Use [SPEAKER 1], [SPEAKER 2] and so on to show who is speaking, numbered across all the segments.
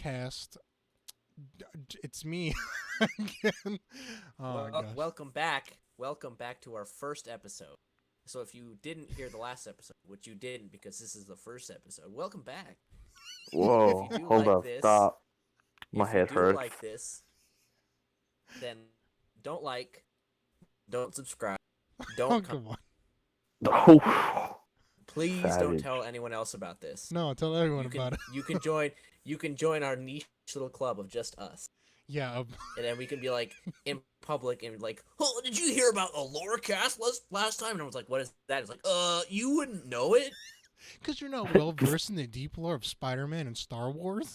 [SPEAKER 1] Lorecast. It's me again. Oh my gosh.
[SPEAKER 2] Welcome back. Welcome back to our first episode. So if you didn't hear the last episode, which you didn't because this is the first episode, welcome back. If
[SPEAKER 3] Whoa,
[SPEAKER 2] you do
[SPEAKER 3] hold
[SPEAKER 2] like
[SPEAKER 3] up,
[SPEAKER 2] this,
[SPEAKER 3] stop. My
[SPEAKER 2] if you
[SPEAKER 3] head
[SPEAKER 2] do
[SPEAKER 3] hurts.
[SPEAKER 2] like this, then don't like, don't subscribe,
[SPEAKER 1] Oh,
[SPEAKER 2] don't
[SPEAKER 1] come on.
[SPEAKER 3] Oh,
[SPEAKER 2] please don't
[SPEAKER 3] savage.
[SPEAKER 2] tell anyone else about this.
[SPEAKER 1] No, tell everyone
[SPEAKER 2] You
[SPEAKER 1] about
[SPEAKER 2] can
[SPEAKER 1] it.
[SPEAKER 2] you can join our niche little club of just us.
[SPEAKER 1] Yeah.
[SPEAKER 2] And then we can be like in public and like, oh, did you hear about a lore cast last time? And I was like, what is that? It's like, you wouldn't know it?
[SPEAKER 1] Because you're not well versed in the deep lore of Spider-Man and Star Wars.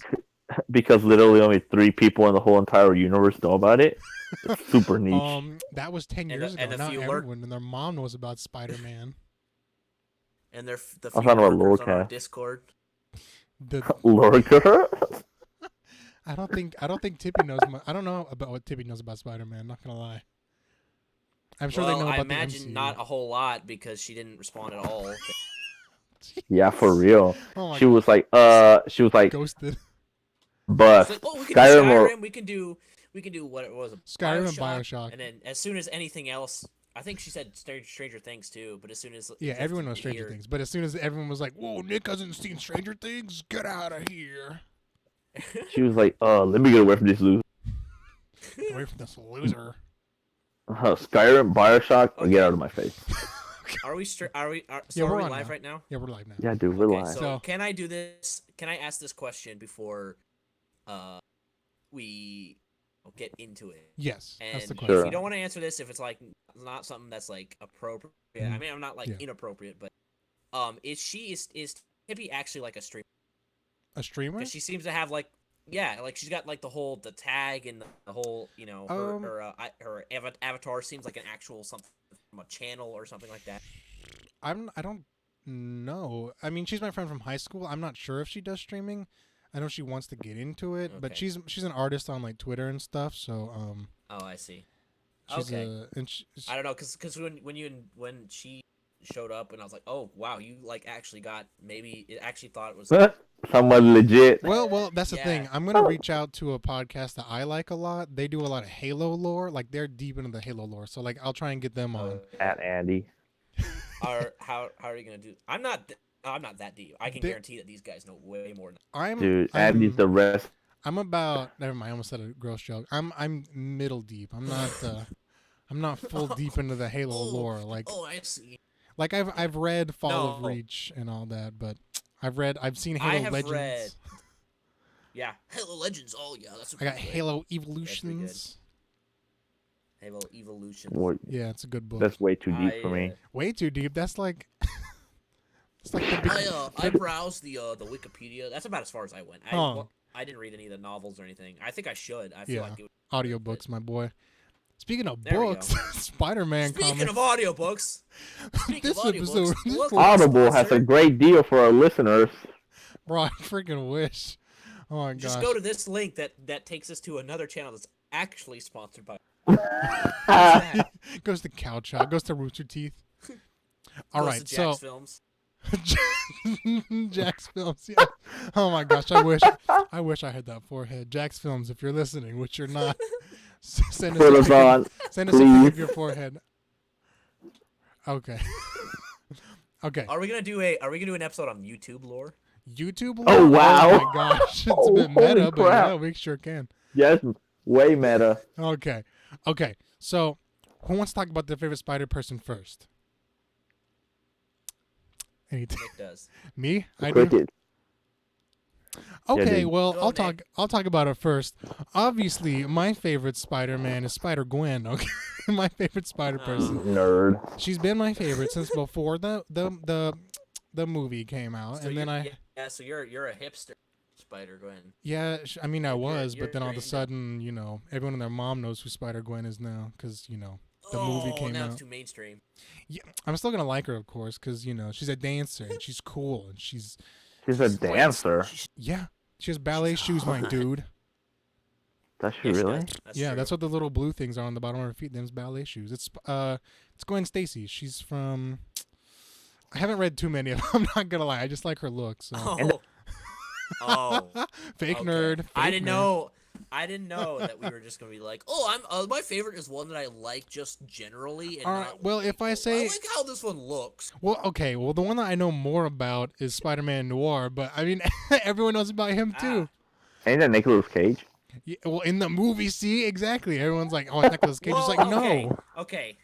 [SPEAKER 3] Because literally only 3 people in the whole entire universe know about it. It's super niche.
[SPEAKER 1] That was 10
[SPEAKER 2] And
[SPEAKER 1] years
[SPEAKER 2] the- and
[SPEAKER 1] ago.
[SPEAKER 2] the
[SPEAKER 1] Not
[SPEAKER 2] few
[SPEAKER 1] everyone and their mom knows about Spider-Man.
[SPEAKER 2] And they're the
[SPEAKER 3] I
[SPEAKER 2] few
[SPEAKER 3] thought about
[SPEAKER 2] workers on our
[SPEAKER 3] Lorecast.
[SPEAKER 2] Discord.
[SPEAKER 3] Lorca?
[SPEAKER 1] I don't think Tippy knows. I don't know about what Tippy knows about Spider-Man. Not gonna lie. I'm sure they know about
[SPEAKER 2] I
[SPEAKER 1] the
[SPEAKER 2] imagine
[SPEAKER 1] MCU.
[SPEAKER 2] not a whole lot because she didn't respond at all.
[SPEAKER 3] Yeah, for real.
[SPEAKER 1] Oh my
[SPEAKER 3] She was like,
[SPEAKER 1] Ghosted.
[SPEAKER 3] but
[SPEAKER 2] It's like, oh, we can
[SPEAKER 3] Skyrim
[SPEAKER 2] do
[SPEAKER 3] or
[SPEAKER 2] Skyrim. We can do what it was.
[SPEAKER 1] Skyrim and Bioshock.
[SPEAKER 2] And then as soon as anything else, I think she said Stranger Things too. But as soon as
[SPEAKER 1] Yeah, everyone knows Stranger Things. But as soon as everyone was like, "Whoa, Nick hasn't seen Stranger Things. Get out of here."
[SPEAKER 3] she was like, let me get away from this loser.
[SPEAKER 1] Get away from this loser.
[SPEAKER 3] Skyrim, Bioshock,
[SPEAKER 2] Okay.
[SPEAKER 3] get out of my face.
[SPEAKER 2] Are we so
[SPEAKER 1] Yeah,
[SPEAKER 2] are
[SPEAKER 1] we're
[SPEAKER 2] we
[SPEAKER 1] on
[SPEAKER 2] live
[SPEAKER 1] now.
[SPEAKER 2] right now?
[SPEAKER 1] Yeah, we're live now.
[SPEAKER 3] Yeah, dude, we're
[SPEAKER 2] Okay,
[SPEAKER 3] live.
[SPEAKER 2] so
[SPEAKER 1] So-
[SPEAKER 2] can I do this? Can I ask this question before we get into it?
[SPEAKER 1] Yes,
[SPEAKER 2] And
[SPEAKER 1] that's the
[SPEAKER 2] if
[SPEAKER 1] question.
[SPEAKER 2] you don't want to answer this, if it's like not something that's like appropriate, I mean, I'm not like
[SPEAKER 1] Yeah.
[SPEAKER 2] inappropriate, but is Tippy actually like a streamer?
[SPEAKER 1] A streamer?
[SPEAKER 2] Because she seems to have like she's got like the tag and the whole her avatar seems like an actual something from a channel or something like that.
[SPEAKER 1] I don't know. I mean, she's my friend from high school. I'm not sure if she does streaming. I know she wants to get into it, but
[SPEAKER 2] Okay.
[SPEAKER 1] she's an artist on like Twitter and stuff. So
[SPEAKER 2] Oh, I see.
[SPEAKER 1] she's
[SPEAKER 2] Okay.
[SPEAKER 1] I
[SPEAKER 2] I don't know, cause when she showed up and I was like, oh wow, you like actually got it actually thought it was
[SPEAKER 3] Someone legit.
[SPEAKER 1] well, that's the thing.
[SPEAKER 2] Yeah.
[SPEAKER 1] I'm gonna reach out to a podcast that I like a lot. They do a lot of Halo lore. Like they're deep into the Halo lore. So like I'll try and get them on.
[SPEAKER 3] At Andy.
[SPEAKER 2] how are you gonna do? I'm not that deep. I can
[SPEAKER 1] They-
[SPEAKER 2] guarantee that these guys know way more.
[SPEAKER 3] Dude, Andy's the rest.
[SPEAKER 1] I'm about. Never mind. I almost said a gross joke. I'm middle deep. I'm not full deep into the Halo lore. Like
[SPEAKER 2] I see.
[SPEAKER 1] like I've read Fall of
[SPEAKER 2] No.
[SPEAKER 1] Reach and all that, but I've seen
[SPEAKER 2] I
[SPEAKER 1] Halo
[SPEAKER 2] have
[SPEAKER 1] Legends.
[SPEAKER 2] read. Yeah, Halo Legends. Oh yeah, that's.
[SPEAKER 1] I got
[SPEAKER 2] pretty good.
[SPEAKER 1] Halo Evolutions.
[SPEAKER 2] Halo Evolution.
[SPEAKER 3] Well,
[SPEAKER 1] Yeah, it's a good book.
[SPEAKER 3] that's way too deep for me.
[SPEAKER 1] Way too deep. That's like. It's like the big,
[SPEAKER 2] I browsed the Wikipedia. That's about as far as I went.
[SPEAKER 1] Oh.
[SPEAKER 2] I didn't read any of the novels or anything. I think I should. I feel
[SPEAKER 1] Yeah.
[SPEAKER 2] like it would,
[SPEAKER 1] audiobooks, my boy. Speaking of
[SPEAKER 2] There we go.
[SPEAKER 1] books, Spider-Man
[SPEAKER 2] Speaking
[SPEAKER 1] comics.
[SPEAKER 2] of audiobooks,
[SPEAKER 1] This episode- this
[SPEAKER 2] welcome
[SPEAKER 3] Audible has a
[SPEAKER 2] sponsor.
[SPEAKER 3] great deal for our listeners.
[SPEAKER 1] Bro, I freaking wish. Oh my gosh.
[SPEAKER 2] Just go to this link that takes us to another channel that's actually sponsored by.
[SPEAKER 1] Goes to Cow Chow. Goes to Rooster Teeth. All
[SPEAKER 2] Goes
[SPEAKER 1] right,
[SPEAKER 2] to
[SPEAKER 1] so
[SPEAKER 2] Jack's Films.
[SPEAKER 1] Jack's Films. Yeah. Oh my gosh, I wish I had that forehead. Jack's Films, if you're listening, which you're not, send
[SPEAKER 3] Put
[SPEAKER 1] us
[SPEAKER 3] us
[SPEAKER 1] a
[SPEAKER 3] on.
[SPEAKER 1] pic, send us a pic of
[SPEAKER 3] please.
[SPEAKER 1] your forehead. Okay. Okay.
[SPEAKER 2] Are we gonna do an episode on YouTube lore?
[SPEAKER 1] YouTube.
[SPEAKER 3] Oh,
[SPEAKER 1] lore?
[SPEAKER 3] wow.
[SPEAKER 1] Oh my gosh, it's a bit
[SPEAKER 3] Holy
[SPEAKER 1] meta, but
[SPEAKER 3] crap.
[SPEAKER 1] yeah, we sure can.
[SPEAKER 3] Yes, way meta.
[SPEAKER 1] Okay. Okay. So, who wants to talk about their favorite spider person first? Anything?
[SPEAKER 2] Nick does.
[SPEAKER 1] Me? I do.
[SPEAKER 3] Cricket.
[SPEAKER 1] Okay,
[SPEAKER 3] dude.
[SPEAKER 1] well,
[SPEAKER 2] Go,
[SPEAKER 1] I'll talk about it first. Obviously, my favorite Spider-Man is Spider-Gwen, okay? My favorite spider person.
[SPEAKER 3] Nerd.
[SPEAKER 1] She's been my favorite since before the movie came out,
[SPEAKER 2] So
[SPEAKER 1] and then
[SPEAKER 2] so you're a hipster, Spider-Gwen.
[SPEAKER 1] I mean I was,
[SPEAKER 2] you're-
[SPEAKER 1] but then all of a
[SPEAKER 2] you're into-
[SPEAKER 1] sudden, everyone and their mom knows who Spider-Gwen is now cuz the movie came
[SPEAKER 2] now
[SPEAKER 1] out.
[SPEAKER 2] it's too mainstream.
[SPEAKER 1] Yeah, I'm still going to like her of course cuz she's a dancer and she's cool and she's
[SPEAKER 3] She's a dancer.
[SPEAKER 1] yeah, she has ballet shoes, my dude.
[SPEAKER 3] Does she
[SPEAKER 2] Yeah, she
[SPEAKER 3] really?
[SPEAKER 2] does. That's
[SPEAKER 1] Yeah,
[SPEAKER 2] true.
[SPEAKER 1] that's what the little blue things are on the bottom of her feet. Them's ballet shoes. It's Gwen Stacy. She's from. I haven't read too many of them. I'm not gonna lie. I just like her look. So
[SPEAKER 2] Oh,
[SPEAKER 3] And-
[SPEAKER 2] Oh,
[SPEAKER 1] Fake
[SPEAKER 2] okay.
[SPEAKER 1] nerd. Fake
[SPEAKER 2] I didn't
[SPEAKER 1] nerd.
[SPEAKER 2] know. I didn't know that we were just gonna be like, oh, my favorite is one that I like just generally, and
[SPEAKER 1] All right.
[SPEAKER 2] not
[SPEAKER 1] Well,
[SPEAKER 2] like,
[SPEAKER 1] if I
[SPEAKER 2] oh, I
[SPEAKER 1] say,
[SPEAKER 2] like how this one looks.
[SPEAKER 1] well, okay. Well, the one that I know more about is Spider-Man Noir, but I mean, everyone knows about him too.
[SPEAKER 2] Ah,
[SPEAKER 3] Ain't that Nicolas Cage?
[SPEAKER 1] Yeah, well, in the movie, see, exactly. Everyone's like, "Oh, it's Nicolas Cage." It's
[SPEAKER 2] well,
[SPEAKER 1] like,
[SPEAKER 2] okay,
[SPEAKER 1] no.
[SPEAKER 2] okay,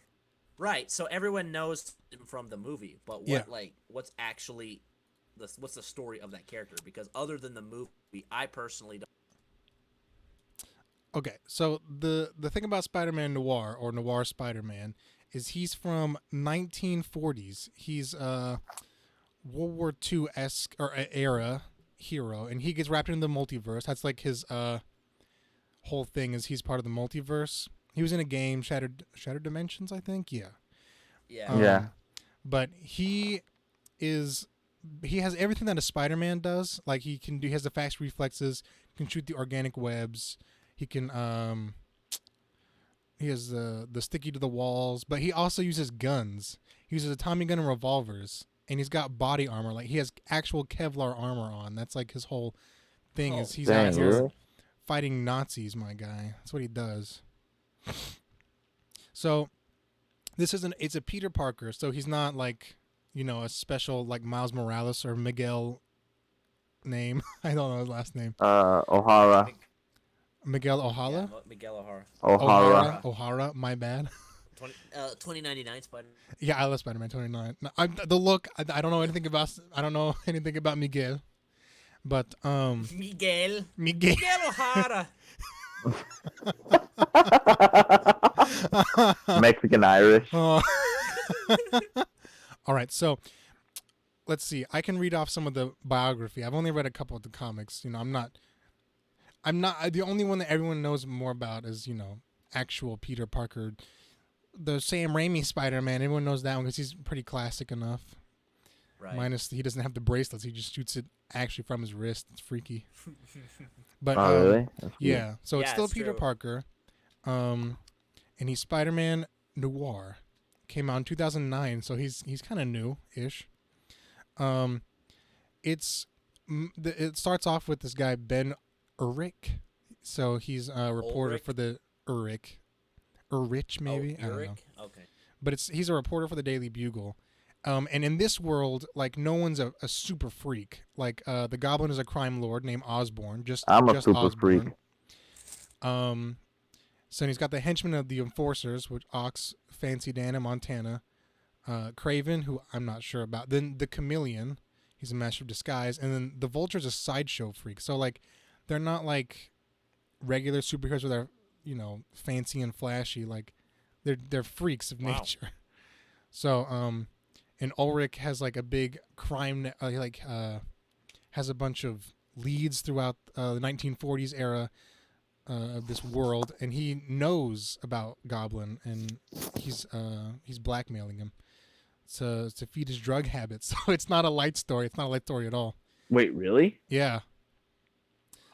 [SPEAKER 2] right. So everyone knows him from the movie, but
[SPEAKER 1] Yeah.
[SPEAKER 2] what's actually what's the story of that character? Because other than the movie, I personally don't.
[SPEAKER 1] Okay, so the thing about Spider-Man Noir or Noir Spider-Man is he's from 1940s. He's World War II esque or era hero, and he gets wrapped into the multiverse. That's like his whole thing is he's part of the multiverse. He was in a game, Shattered Dimensions, I think. Yeah.
[SPEAKER 2] Yeah.
[SPEAKER 3] Yeah.
[SPEAKER 1] But he has everything that a Spider-Man does. Like he has the fast reflexes, can shoot the organic webs. He can he has the sticky to the walls, but he also uses guns. He uses a Tommy gun and revolvers, and he's got body armor. Like he has actual Kevlar armor on. That's like his whole thing
[SPEAKER 2] Oh,
[SPEAKER 1] is he's
[SPEAKER 3] Dang,
[SPEAKER 1] out here
[SPEAKER 3] really?
[SPEAKER 1] fighting Nazis, my guy. That's what he does. So it's a Peter Parker, so he's not like, a special like Miles Morales or Miguel name. I don't know his last name.
[SPEAKER 3] O'Hara.
[SPEAKER 1] Miguel
[SPEAKER 2] Yeah,
[SPEAKER 1] O'Hala?
[SPEAKER 2] Miguel O'Hara.
[SPEAKER 3] O'Hara.
[SPEAKER 1] O'Hara, my bad.
[SPEAKER 2] 2099 Spider.
[SPEAKER 1] Yeah, I love Spider-Man 29. No, the look, I don't know anything about Miguel. But
[SPEAKER 2] Miguel
[SPEAKER 1] Miguel
[SPEAKER 2] O'Hara.
[SPEAKER 3] Mexican Irish.
[SPEAKER 1] All right, so let's see. I can read off some of the biography. I've only read a couple of the comics. I'm not the only one that everyone knows more about is, actual Peter Parker. The Sam Raimi Spider-Man, everyone knows that one because he's pretty classic enough.
[SPEAKER 2] Right.
[SPEAKER 1] Minus he doesn't have the bracelets; he just shoots it actually from his wrist. It's freaky. But
[SPEAKER 3] Oh, really? That's
[SPEAKER 1] yeah. So it's
[SPEAKER 2] Yeah,
[SPEAKER 1] still
[SPEAKER 2] it's
[SPEAKER 1] Peter
[SPEAKER 2] true.
[SPEAKER 1] Parker, and he's Spider-Man Noir. Came out in 2009, so he's kind of new-ish. It starts off with this guy Ben Urich. So he's a reporter
[SPEAKER 2] Ulrich?
[SPEAKER 1] for the Urich maybe,
[SPEAKER 2] Oh,
[SPEAKER 1] I don't know.
[SPEAKER 2] Eric? Okay.
[SPEAKER 1] But he's a reporter for the Daily Bugle. And in this world, like no one's a super freak. Like the Goblin is a crime lord named Osborn.
[SPEAKER 3] I'm a
[SPEAKER 1] just
[SPEAKER 3] super
[SPEAKER 1] Osborn.
[SPEAKER 3] freak.
[SPEAKER 1] So he's got the henchmen of the Enforcers, which Ox, Fancy Dan, and Montana. Craven, who I'm not sure about. Then the Chameleon, he's a master of disguise, and then the Vulture's a sideshow freak. So like, they're not like regular superheroes where they're fancy and flashy. Like, they're freaks of
[SPEAKER 2] Wow.
[SPEAKER 1] nature. So and Ulrich has like a big crime, has a bunch of leads throughout the 1940s era of this world, and he knows about Goblin, and he's blackmailing him to feed his drug habits. So it's not a light story. It's not a light story at all.
[SPEAKER 3] Wait, really?
[SPEAKER 1] Yeah.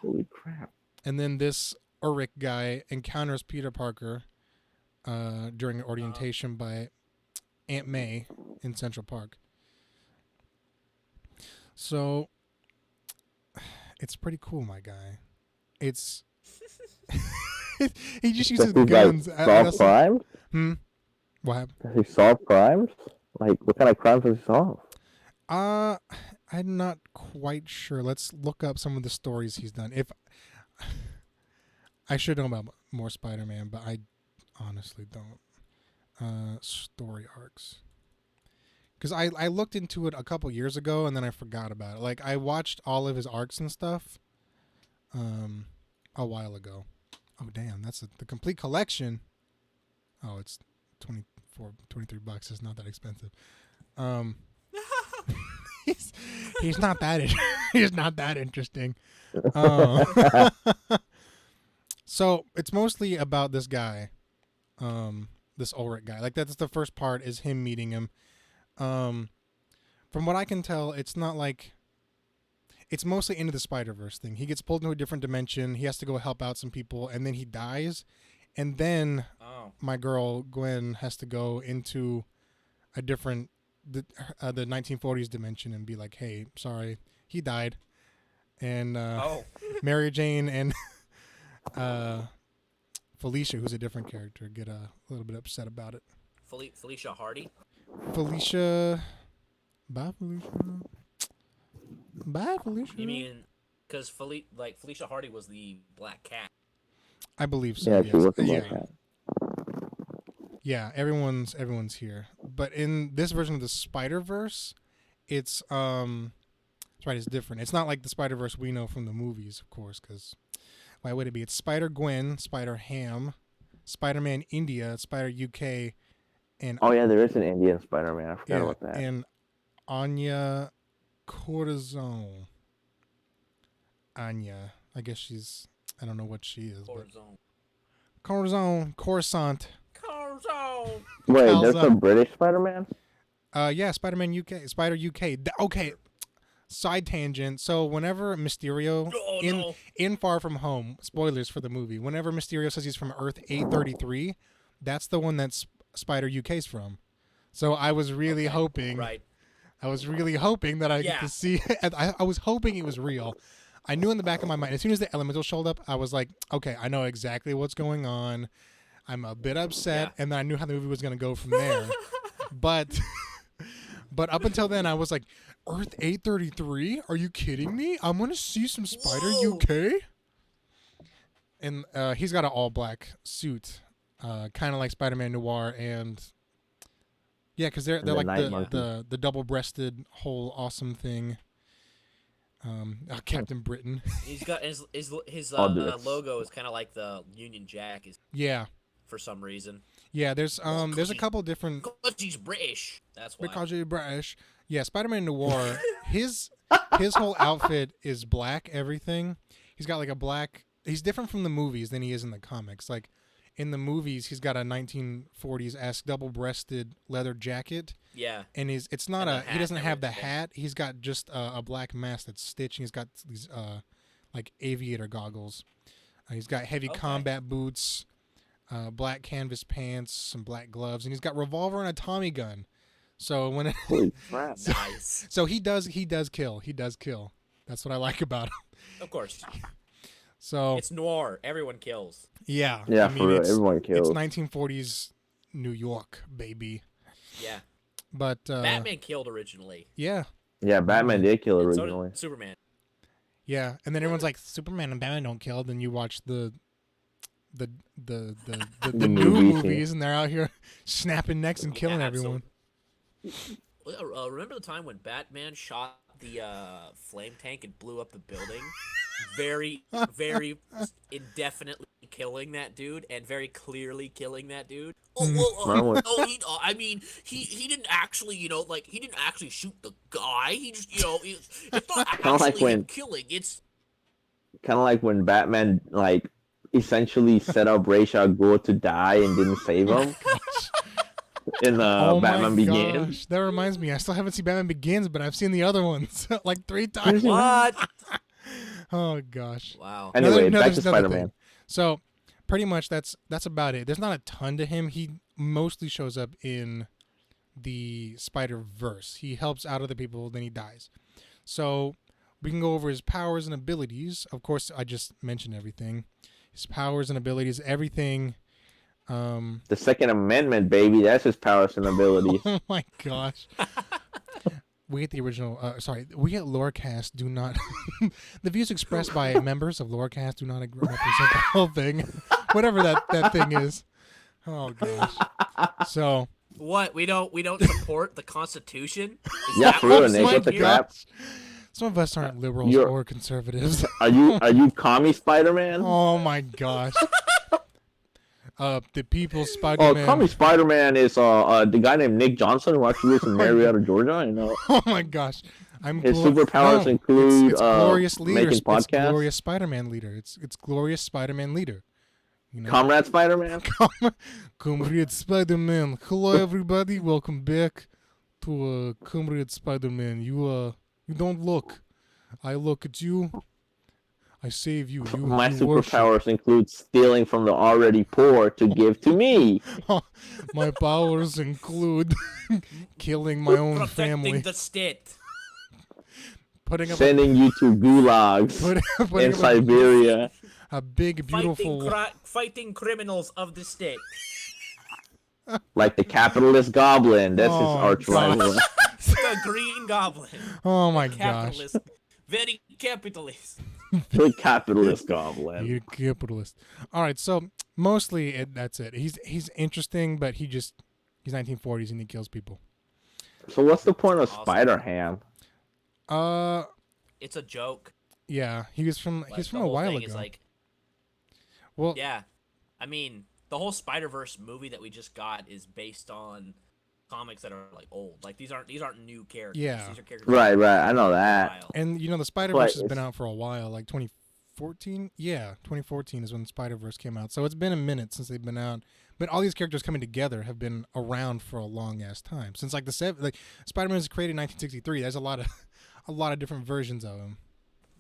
[SPEAKER 3] Holy crap.
[SPEAKER 1] And then this Ulrich guy encounters Peter Parker during an orientation by Aunt May in Central Park. So it's pretty cool, my guy. It's he just uses
[SPEAKER 3] Does he
[SPEAKER 1] guns.
[SPEAKER 3] like solve crimes?
[SPEAKER 1] What happened?
[SPEAKER 3] Does he solve crimes? Like, what kind of crimes does he solve?
[SPEAKER 1] I'm not quite sure. Let's look up some of the stories he's done. If I should know about more Spider-Man, but I honestly don't. Story arcs. Because I looked into it a couple years ago and then I forgot about it. Like I watched all of his arcs and stuff a while ago. Oh damn, that's the complete collection. Oh, it's $23. It's not that expensive. He's not that he's not that interesting. So it's mostly about this guy, this Ulrich guy. Like that's the first part is him meeting him. From what I can tell, it's not like it's mostly into the Spiderverse thing. He gets pulled into a different dimension. He has to go help out some people, and then he dies. And then my girl Gwen has to go into a different the 1940s dimension and be like, "Hey, sorry, he died," and
[SPEAKER 2] Oh,
[SPEAKER 1] Mary Jane and Felicia, who's a different character, get a little bit upset about it.
[SPEAKER 2] Felicia Hardy.
[SPEAKER 1] Felicia, bye Felicia, bye Felicia.
[SPEAKER 2] You mean because Felicia Hardy was the Black Cat?
[SPEAKER 1] I believe so.
[SPEAKER 3] Yeah,
[SPEAKER 1] Yes.
[SPEAKER 3] she was a
[SPEAKER 1] Yeah.
[SPEAKER 3] Black Cat.
[SPEAKER 1] Yeah, everyone's here. But in this version of the Spider-Verse, it's that's right, it's different. It's not like the Spider-Verse we know from the movies, of course, because why would it be? It's Spider-Gwen, Spider-Ham, Spider-Man India, Spider-UK, and
[SPEAKER 3] Oh yeah, there is an Indian Spider-Man. I forgot
[SPEAKER 1] yeah,
[SPEAKER 3] about that.
[SPEAKER 1] and Anya Corazon. Anya, I guess I don't know what she is. Corazon, Coruscant.
[SPEAKER 3] Wait, there's
[SPEAKER 1] Calza.
[SPEAKER 3] a British Spider-Man?
[SPEAKER 1] Yeah, Spider-Man UK, Spider UK. Okay, side tangent. So whenever Mysterio in Far From Home, spoilers for the movie. Whenever Mysterio says he's from Earth 833, that's the one that's Spider UK's from. So I was really hoping.
[SPEAKER 2] Right.
[SPEAKER 1] I was really hoping that I get to see. I was hoping it was real. I knew in the back of my mind, as soon as the Elemental showed up, I was like, okay, I know exactly what's going on. I'm a bit upset, and then I knew how the movie was going to go from there. But up until then, I was like, Earth 833? Are you kidding me? I'm going to see some Spider UK? And he's got an all-black suit, kind of like Spider-Man Noir, and yeah, because they're like the double-breasted whole awesome thing. Captain Britain.
[SPEAKER 2] He's got his logo is kind of like the Union Jack is.
[SPEAKER 1] Yeah.
[SPEAKER 2] For some reason.
[SPEAKER 1] Yeah, there's a couple different.
[SPEAKER 2] Because he's British. That's why.
[SPEAKER 1] Because he's British. Yeah, Spider-Man Noir. his whole outfit is black. Everything. He's got like a black. He's different from the movies than he is in the comics. Like in the movies, he's got a 1940s-esque double-breasted leather jacket.
[SPEAKER 2] Yeah.
[SPEAKER 1] And it's not he doesn't have the hat. He's got just a black mask that's stitched. And he's got these like aviator goggles. He's got heavy combat boots. Black canvas pants, some black gloves, and he's got revolver and a Tommy gun. So when
[SPEAKER 3] Holy crap.
[SPEAKER 2] Nice.
[SPEAKER 1] So he does kill. He does kill. That's what I like about him.
[SPEAKER 2] Of course.
[SPEAKER 1] So
[SPEAKER 2] it's noir. Everyone kills.
[SPEAKER 1] Yeah.
[SPEAKER 3] Yeah, for real. Everyone kills.
[SPEAKER 1] It's 1940s New York, baby.
[SPEAKER 2] Yeah.
[SPEAKER 1] But
[SPEAKER 2] Batman killed originally.
[SPEAKER 1] Yeah.
[SPEAKER 3] Yeah, Batman did kill originally.
[SPEAKER 2] So did Superman.
[SPEAKER 1] Yeah, and then everyone's like, Superman and Batman don't kill. Then you watch the new movies, and they're out here snapping necks and killing everyone.
[SPEAKER 2] Remember the time when Batman shot the flame tank and blew up the building? Very, very indefinitely killing that dude, and very clearly killing that dude. I mean, he didn't actually, he didn't actually shoot the guy. He just, it's not actually him killing. It's
[SPEAKER 3] kind of like when Batman, essentially set up Ra's al Ghul to die and didn't save him. In Batman Begins.
[SPEAKER 1] That reminds me, I still haven't seen Batman Begins, but I've seen the other ones like 3 times.
[SPEAKER 2] What?
[SPEAKER 1] Oh gosh.
[SPEAKER 2] Wow.
[SPEAKER 3] Anyway, back to Spider-Man.
[SPEAKER 1] So, pretty much that's about it. There's not a ton to him. He mostly shows up in the Spider-Verse. He helps out other people, then he dies. So, we can go over his powers and abilities. Of course, I just mentioned everything. His powers and abilities, everything.
[SPEAKER 3] The Second Amendment, baby. That's his powers and abilities.
[SPEAKER 1] Oh my gosh. We get the original. We get Lorecast. Do not. The views expressed by members of Lorecast do not represent the whole thing. Whatever that thing is. Oh gosh. So.
[SPEAKER 2] What? We don't support the Constitution?
[SPEAKER 3] Yeah, for real, Nick. What the crap?
[SPEAKER 1] Some of us aren't liberals or conservatives.
[SPEAKER 3] Are you commie Spider-Man?
[SPEAKER 1] Oh my gosh. The People's Spider-Man.
[SPEAKER 3] Oh, commie Spider-Man is the guy named Nick Johnson who actually lives in Marietta, Georgia.
[SPEAKER 1] Oh my gosh.
[SPEAKER 3] His superpowers include
[SPEAKER 1] it's Glorious Leader.
[SPEAKER 3] making podcasts.
[SPEAKER 1] It's Glorious Spider-Man Leader. It's Glorious Spider-Man Leader.
[SPEAKER 3] Comrade Spider-Man.
[SPEAKER 1] Comrade Spider-Man. Hello everybody. Welcome back to Comrade Spider-Man. You don't look. I look at you. I save you.
[SPEAKER 3] My superpowers include stealing from the already poor to give to me.
[SPEAKER 1] My powers include killing my own family.
[SPEAKER 2] Protecting the state.
[SPEAKER 1] putting up
[SPEAKER 3] sending you to gulags
[SPEAKER 1] putting
[SPEAKER 3] in
[SPEAKER 1] up
[SPEAKER 3] Siberia.
[SPEAKER 1] a big, beautiful.
[SPEAKER 2] Fighting criminals of the state.
[SPEAKER 3] Like the capitalist goblin. That's his
[SPEAKER 1] Oh,
[SPEAKER 3] arch
[SPEAKER 1] gosh.
[SPEAKER 3] rival.
[SPEAKER 2] The Green Goblin.
[SPEAKER 1] Oh my gosh.
[SPEAKER 2] Capitalist. Very capitalist.
[SPEAKER 3] The capitalist goblin.
[SPEAKER 1] You capitalist. All right, so mostly that's it. He's interesting, but he's 1940s and he kills people.
[SPEAKER 3] So what's the point of
[SPEAKER 2] Awesome.
[SPEAKER 3] Spider-Ham?
[SPEAKER 2] It's a joke.
[SPEAKER 1] Yeah, he's from
[SPEAKER 2] Like,
[SPEAKER 1] a
[SPEAKER 2] the whole
[SPEAKER 1] while
[SPEAKER 2] thing
[SPEAKER 1] ago.
[SPEAKER 2] is like,
[SPEAKER 1] Well,
[SPEAKER 2] yeah, I mean, the whole Spider-Verse movie that we just got is based on comics that are like old. Like these aren't new characters.
[SPEAKER 1] Yeah.
[SPEAKER 2] These are characters
[SPEAKER 3] Right,
[SPEAKER 2] that
[SPEAKER 3] right. I know
[SPEAKER 2] for a
[SPEAKER 3] that.
[SPEAKER 2] while.
[SPEAKER 1] and the
[SPEAKER 3] But
[SPEAKER 1] Spider-Verse has been
[SPEAKER 3] it's-
[SPEAKER 1] out for a while, like 2014. Yeah, 2014 is when Spider-Verse came out. So it's been a minute since they've been out. But all these characters coming together have been around for a long ass time. Since like Spider-Man was created in 1963. There's a lot of different versions of him.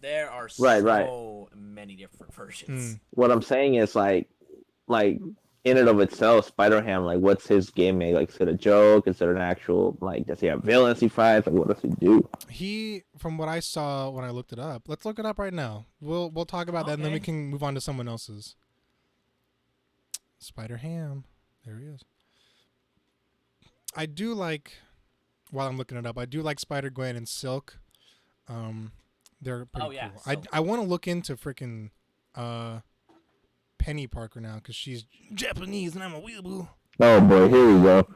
[SPEAKER 2] There are
[SPEAKER 3] Right.
[SPEAKER 2] so many different versions.
[SPEAKER 3] What I'm saying is like in and of itself, Spider-Ham, like what's his gimmick? Like is it a joke? Is it an actual like does he have villains he fights? Like what does he do?
[SPEAKER 1] He, from what I saw when I looked it up, let's look it up right now. We'll talk about that and then we
[SPEAKER 2] Okay.
[SPEAKER 1] can move on to someone else's. Spider-Ham. There he is. I do like, while I'm looking it up, I do like Spider-Gwen and Silk. They're pretty
[SPEAKER 2] Oh, yeah,
[SPEAKER 1] cool.
[SPEAKER 2] Silk.
[SPEAKER 1] I want to look into freaking Penny Parker now because she's Japanese and I'm a weeaboo.
[SPEAKER 3] Oh boy, here we go.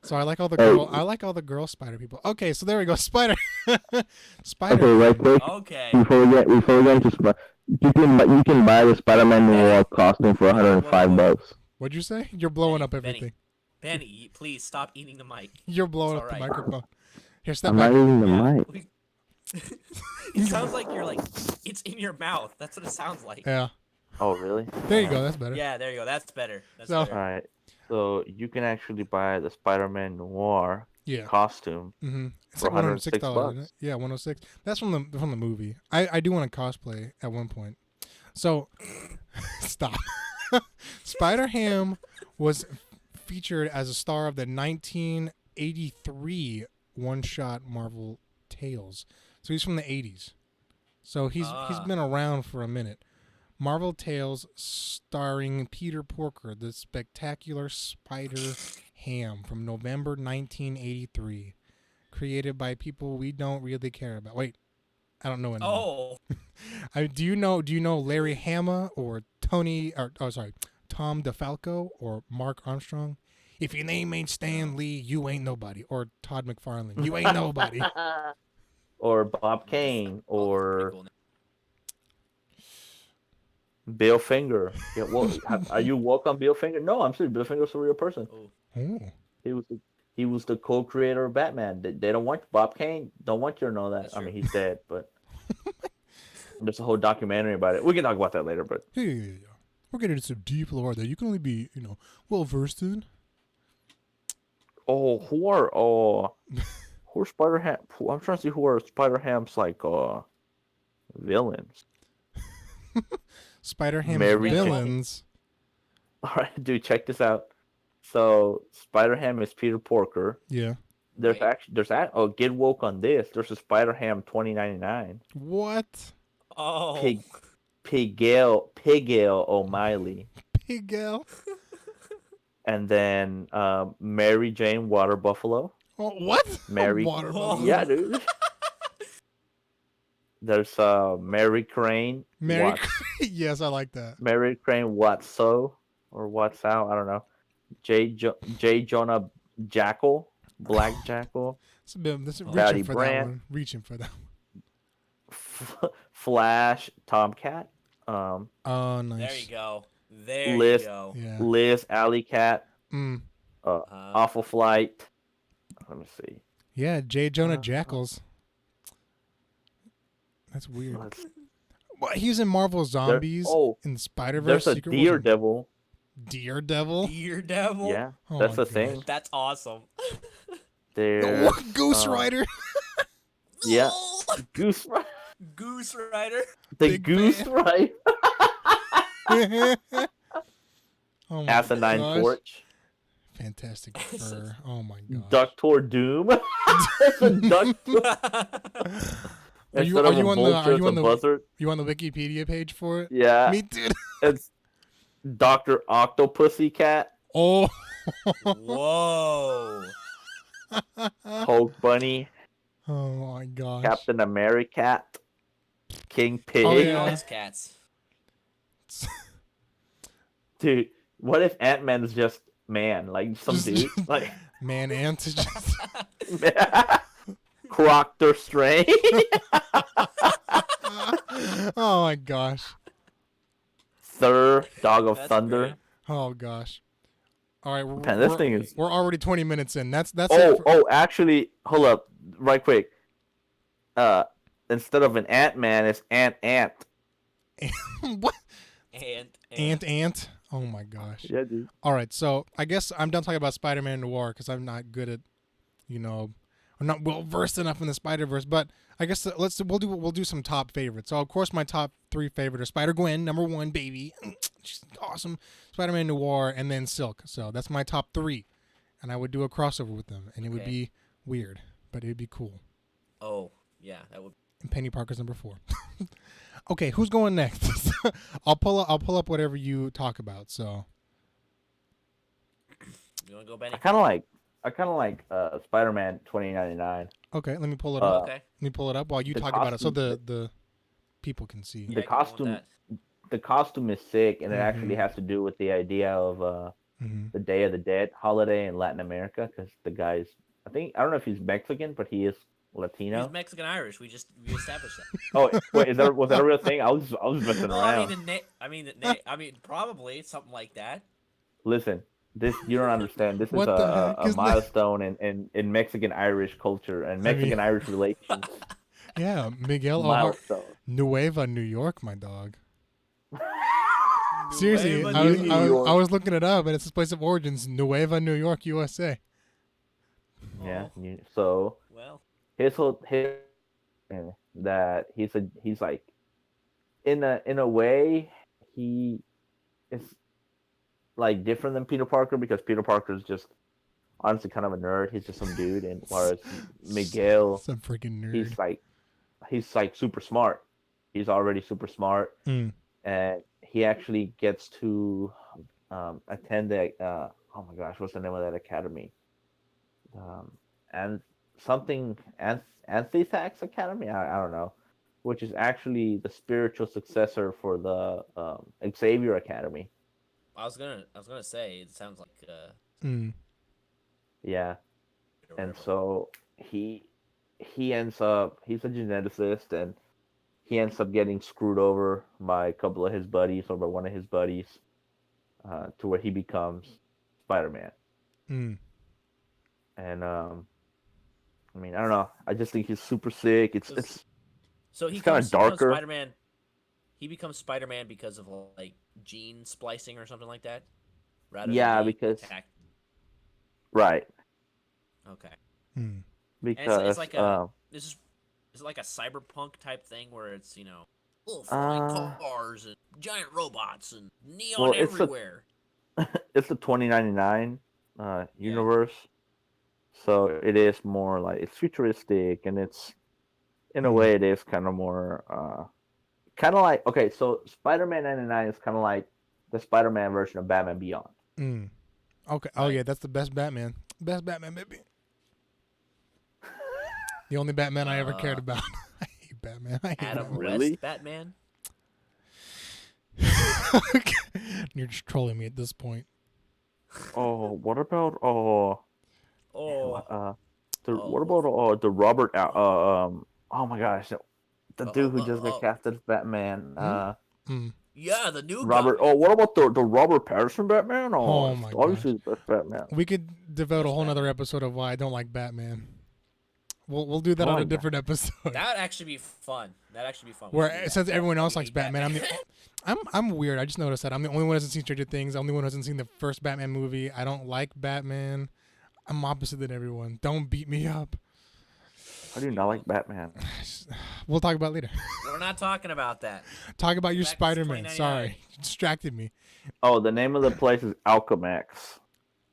[SPEAKER 1] So I like all the girl spider people. Okay, so there we go. Spider.
[SPEAKER 3] Okay, right quick.
[SPEAKER 2] Okay.
[SPEAKER 3] Before we get into you can buy the Spider-Man Noir costume for $105.
[SPEAKER 1] What'd you say? You're blowing up
[SPEAKER 2] Benny,
[SPEAKER 1] everything.
[SPEAKER 2] Benny, please stop eating the mic.
[SPEAKER 1] You're blowing
[SPEAKER 2] It's
[SPEAKER 1] up the
[SPEAKER 2] alright.
[SPEAKER 1] microphone. Here, step
[SPEAKER 3] I'm
[SPEAKER 1] back.
[SPEAKER 3] not eating the mic.
[SPEAKER 2] It sounds like you're like it's in your mouth. That's what it sounds like.
[SPEAKER 1] Yeah.
[SPEAKER 4] Oh, really?
[SPEAKER 1] There you go. That's better.
[SPEAKER 2] Yeah, there you go. That's better. That's
[SPEAKER 1] So-
[SPEAKER 4] All
[SPEAKER 2] better.
[SPEAKER 4] right. So you can actually buy the Spider-Man Noir
[SPEAKER 1] Yeah.
[SPEAKER 4] costume.
[SPEAKER 1] Mm-hmm. It's
[SPEAKER 4] For
[SPEAKER 1] like $106,
[SPEAKER 4] $106.
[SPEAKER 1] isn't it? Yeah, 106. That's from the movie. I do want to cosplay at one point. So, stop. Spider-Ham was featured as a star of the 1983 one-shot Marvel Tales. So he's from the 80s. So he's been around for a minute. Marvel Tales starring Peter Porker, the spectacular Spider-Ham from November 1983. Created by people we don't really care about. Wait, I don't know anyone.
[SPEAKER 2] Oh,
[SPEAKER 1] Do you know Larry Hama or Tom DeFalco or Mark Armstrong? If your name ain't Stan Lee, you ain't nobody. Or Todd McFarlane, you ain't nobody.
[SPEAKER 4] Or Bob Kane.
[SPEAKER 2] pretty
[SPEAKER 4] Or
[SPEAKER 2] cool name.
[SPEAKER 4] Bill Finger. Yeah, well, are you woke on Bill Finger? No, I'm serious. Bill Finger's a real person.
[SPEAKER 2] Oh,
[SPEAKER 1] Oh,
[SPEAKER 4] He was the co-creator of Batman. They don't want Bob Kane. Don't want you to know that.
[SPEAKER 2] That's
[SPEAKER 4] I mean,
[SPEAKER 2] true.
[SPEAKER 4] he's dead, but there's a whole documentary about it. We can talk about that later. But
[SPEAKER 1] hey, we're getting into some deep lore that you can only be, well versed in.
[SPEAKER 4] who are Spider-Ham? I'm trying to see who are Spider-Ham's like villains.
[SPEAKER 1] Spider-Ham's
[SPEAKER 4] Mary Jane.
[SPEAKER 1] villains.
[SPEAKER 4] All right, dude, check this out. So Spider-Ham is Peter Porker.
[SPEAKER 1] Yeah.
[SPEAKER 4] There's
[SPEAKER 2] Right.
[SPEAKER 4] get woke on this. There's a Spider-Ham 2099.
[SPEAKER 1] What?
[SPEAKER 2] oh.
[SPEAKER 4] Pigale O'Malley.
[SPEAKER 1] Pig gal?
[SPEAKER 4] And then Mary Jane Water Buffalo.
[SPEAKER 1] Oh, what?
[SPEAKER 4] Mary.
[SPEAKER 1] Water
[SPEAKER 2] Whoa.
[SPEAKER 1] buffalo.
[SPEAKER 4] Yeah, dude. There's Mary Crane.
[SPEAKER 1] Mary.
[SPEAKER 4] Watts-
[SPEAKER 1] Yes, I like that.
[SPEAKER 4] Mary Crane Watso or Watsow. I don't know. J. Jonah Jackal. Black Jackal.
[SPEAKER 1] It's a bit. This is
[SPEAKER 4] Patty
[SPEAKER 1] reaching for that
[SPEAKER 4] Brand.
[SPEAKER 1] one. Reaching for that.
[SPEAKER 4] Flash Tomcat.
[SPEAKER 1] Oh, nice.
[SPEAKER 2] There you go. There
[SPEAKER 4] Liz.
[SPEAKER 2] you go.
[SPEAKER 1] Yeah.
[SPEAKER 4] Liz Alley Cat.
[SPEAKER 1] Mm.
[SPEAKER 4] Awful Flight. Let me see.
[SPEAKER 1] Yeah, J. Jonah Jackals. That's weird.
[SPEAKER 4] Let's-
[SPEAKER 1] Well, he was in Marvel Zombies
[SPEAKER 4] oh,
[SPEAKER 1] in Spider-Verse.
[SPEAKER 4] There's a
[SPEAKER 1] Secret Wars.
[SPEAKER 4] Daredevil.
[SPEAKER 1] Daredevil.
[SPEAKER 2] Dear Devil.
[SPEAKER 4] Yeah,
[SPEAKER 1] Oh
[SPEAKER 4] that's
[SPEAKER 1] my
[SPEAKER 4] the thing.
[SPEAKER 2] That's awesome.
[SPEAKER 4] There.
[SPEAKER 1] Ghost Rider.
[SPEAKER 4] Yeah.
[SPEAKER 2] No!
[SPEAKER 4] Goose.
[SPEAKER 2] Goose Rider.
[SPEAKER 4] The
[SPEAKER 1] Big
[SPEAKER 4] Goose
[SPEAKER 1] fan.
[SPEAKER 4] Rider.
[SPEAKER 1] Oh my
[SPEAKER 4] Asinine
[SPEAKER 1] gosh.
[SPEAKER 4] Torch.
[SPEAKER 1] Fantastic Fur. Oh my gosh.
[SPEAKER 4] Doctor Doom. It's a duck.
[SPEAKER 1] Are you
[SPEAKER 4] Instead of a
[SPEAKER 1] on
[SPEAKER 4] vulture, it's a
[SPEAKER 1] the
[SPEAKER 4] buzzard.
[SPEAKER 1] you on the Wikipedia page for it?
[SPEAKER 4] Yeah,
[SPEAKER 1] Me too.
[SPEAKER 4] it's Doctor Octopussy Cat,
[SPEAKER 1] Oh.
[SPEAKER 2] Whoa.
[SPEAKER 4] Hulk Bunny,
[SPEAKER 1] Oh my gosh.
[SPEAKER 4] Captain America, King Pig.
[SPEAKER 1] Oh,
[SPEAKER 2] Look at
[SPEAKER 1] yeah.
[SPEAKER 2] all these cats.
[SPEAKER 4] Dude, what if Ant-Man is just man, like some
[SPEAKER 1] Just-
[SPEAKER 4] dude, like
[SPEAKER 1] Man ant. Just...
[SPEAKER 4] Croctor Strange?
[SPEAKER 1] Oh my gosh.
[SPEAKER 4] Thur, Dog of
[SPEAKER 2] That's
[SPEAKER 4] Thunder.
[SPEAKER 2] great.
[SPEAKER 1] Oh gosh. All right,
[SPEAKER 4] Man, this thing is.
[SPEAKER 1] we're already 20 minutes in. That's it
[SPEAKER 4] Oh,
[SPEAKER 1] for...
[SPEAKER 4] actually, hold up, right quick. Instead of an Ant-Man, it's Ant.
[SPEAKER 1] What?
[SPEAKER 2] And
[SPEAKER 1] Ant. Oh my gosh.
[SPEAKER 4] Yeah, dude.
[SPEAKER 1] All right, so I guess I'm done talking about Spider-Man Noir because I'm not good at, I'm not well versed enough in the Spider-Verse. But I guess we'll do some top favorites. So of course my top 3 favorite are Spider-Gwen, number 1, baby, she's awesome. Spider-Man Noir, and then Silk. So that's my top 3, and I would do a crossover with them, and it would
[SPEAKER 2] Okay.
[SPEAKER 1] be weird, but it would be cool.
[SPEAKER 2] oh yeah, that would.
[SPEAKER 1] And Penny Parker's number 4. Okay, who's going next? I'll pull up whatever you talk about. So
[SPEAKER 2] You want to go, Benny?
[SPEAKER 4] I kind of like Spider-Man 2099.
[SPEAKER 1] okay, let me pull it up.
[SPEAKER 2] Okay.
[SPEAKER 1] Let me pull it up while you
[SPEAKER 4] The
[SPEAKER 1] talk about it, so
[SPEAKER 4] costume-
[SPEAKER 1] the people can see.
[SPEAKER 4] The
[SPEAKER 2] Yeah, go on with
[SPEAKER 4] costume-
[SPEAKER 2] that.
[SPEAKER 4] The costume is sick, and it
[SPEAKER 1] Mhm.
[SPEAKER 4] actually has to do with the idea of
[SPEAKER 1] Hmm.
[SPEAKER 4] the Day of the Dead holiday in Latin America, because the guy's, I don't know if he's Mexican, but he is Latino.
[SPEAKER 2] He's Mexican Irish. We established that.
[SPEAKER 4] Oh wait, was that a real thing? I was messing
[SPEAKER 2] Well,
[SPEAKER 4] around.
[SPEAKER 2] I mean, probably something like that.
[SPEAKER 4] Listen, this you don't understand. This is
[SPEAKER 1] What the heck
[SPEAKER 4] a
[SPEAKER 1] is that?
[SPEAKER 4] milestone in Mexican Irish culture and Mexican Irish relations.
[SPEAKER 1] Yeah, Miguel O'Hara,
[SPEAKER 4] Milestone.
[SPEAKER 1] Nueva, New York, my dog. Seriously,
[SPEAKER 2] Nueva,
[SPEAKER 1] I was looking it up, and it's his place of origins, Nueva, New York, USA.
[SPEAKER 4] Yeah.
[SPEAKER 2] Oh,
[SPEAKER 4] So
[SPEAKER 2] well,
[SPEAKER 4] his that he's like in a way he is like different than Peter Parker, because Peter Parker is just honestly kind of a nerd. He's just some dude, and whereas Miguel,
[SPEAKER 1] Some freaking nerd.
[SPEAKER 4] he's like super smart. He's already super smart,
[SPEAKER 1] Mm.
[SPEAKER 4] and he actually gets to attend the oh my gosh, what's the name of that academy? And something Antithax Academy. I don't know, which is actually the spiritual successor for the Xavier Academy.
[SPEAKER 2] I was gonna say it sounds like
[SPEAKER 1] Mm.
[SPEAKER 4] Yeah,
[SPEAKER 2] or
[SPEAKER 4] and
[SPEAKER 2] whatever.
[SPEAKER 4] so he ends up, he's a geneticist, and he ends up getting screwed over by a couple of his buddies, or by one of his buddies, to where he becomes Spider-Man.
[SPEAKER 1] Mm.
[SPEAKER 4] And I mean, I don't know. I just think he's super sick. It's
[SPEAKER 2] So he
[SPEAKER 4] it's kinda
[SPEAKER 2] becomes
[SPEAKER 4] darker.
[SPEAKER 2] Spider-Man. He becomes Spider-Man because of like gene splicing or something like that. Rather
[SPEAKER 4] Yeah,
[SPEAKER 2] than being
[SPEAKER 4] because-
[SPEAKER 2] attacked.
[SPEAKER 4] right,
[SPEAKER 1] Mm.
[SPEAKER 2] Okay. And
[SPEAKER 4] because
[SPEAKER 2] it's like a is it like a cyberpunk type thing where it's flying cars and giant robots and neon
[SPEAKER 4] Well, it's a-
[SPEAKER 2] everywhere.
[SPEAKER 4] it's the 2099 universe, so it is more like it's futuristic, and it's in a way it is kind of more kind of like, okay, so Spider-Man 99 is kind of like the Spider-Man version of Batman Beyond.
[SPEAKER 1] Mm. Okay. Oh
[SPEAKER 2] Right.
[SPEAKER 1] yeah, that's the best Batman. Best Batman, baby. The only Batman I ever cared about. I hate Batman. I hate
[SPEAKER 2] Adam
[SPEAKER 1] Batman.
[SPEAKER 4] Really?
[SPEAKER 2] West Batman.
[SPEAKER 1] You're just trolling me at this point.
[SPEAKER 4] Oh, what about
[SPEAKER 2] Oh,
[SPEAKER 4] what about the Robert oh my gosh, the dude who just got casted as Batman.
[SPEAKER 1] Mm.
[SPEAKER 2] yeah, the new
[SPEAKER 4] Robert.
[SPEAKER 2] guy.
[SPEAKER 4] Oh, what about the Robert Pattinson Batman?
[SPEAKER 1] Oh
[SPEAKER 4] it's
[SPEAKER 1] my
[SPEAKER 4] obviously the best Batman.
[SPEAKER 1] We could devote a
[SPEAKER 2] Best
[SPEAKER 1] whole
[SPEAKER 2] Batman.
[SPEAKER 1] nother episode of why I don't like Batman. We'll do that
[SPEAKER 4] Oh
[SPEAKER 1] on
[SPEAKER 4] my
[SPEAKER 1] a
[SPEAKER 4] God.
[SPEAKER 1] different episode.
[SPEAKER 2] That'd actually be fun. That'd actually be fun. We
[SPEAKER 1] Where
[SPEAKER 2] should do that.
[SPEAKER 1] since everyone
[SPEAKER 2] Why
[SPEAKER 1] else
[SPEAKER 2] we
[SPEAKER 1] likes
[SPEAKER 2] hate
[SPEAKER 1] Batman, I'm weird. I just noticed that I'm the only one who hasn't seen Stranger Things. The only one who hasn't seen the first Batman movie. I don't like Batman. I'm opposite than everyone. Don't beat me up.
[SPEAKER 4] I do not like Batman.
[SPEAKER 1] We'll talk about it later.
[SPEAKER 2] We're not talking about that.
[SPEAKER 1] Talk about your
[SPEAKER 2] Back to
[SPEAKER 1] Spider-Man.
[SPEAKER 2] 2099.
[SPEAKER 1] Sorry, you distracted me.
[SPEAKER 4] Oh, the name of the place is Alchemax.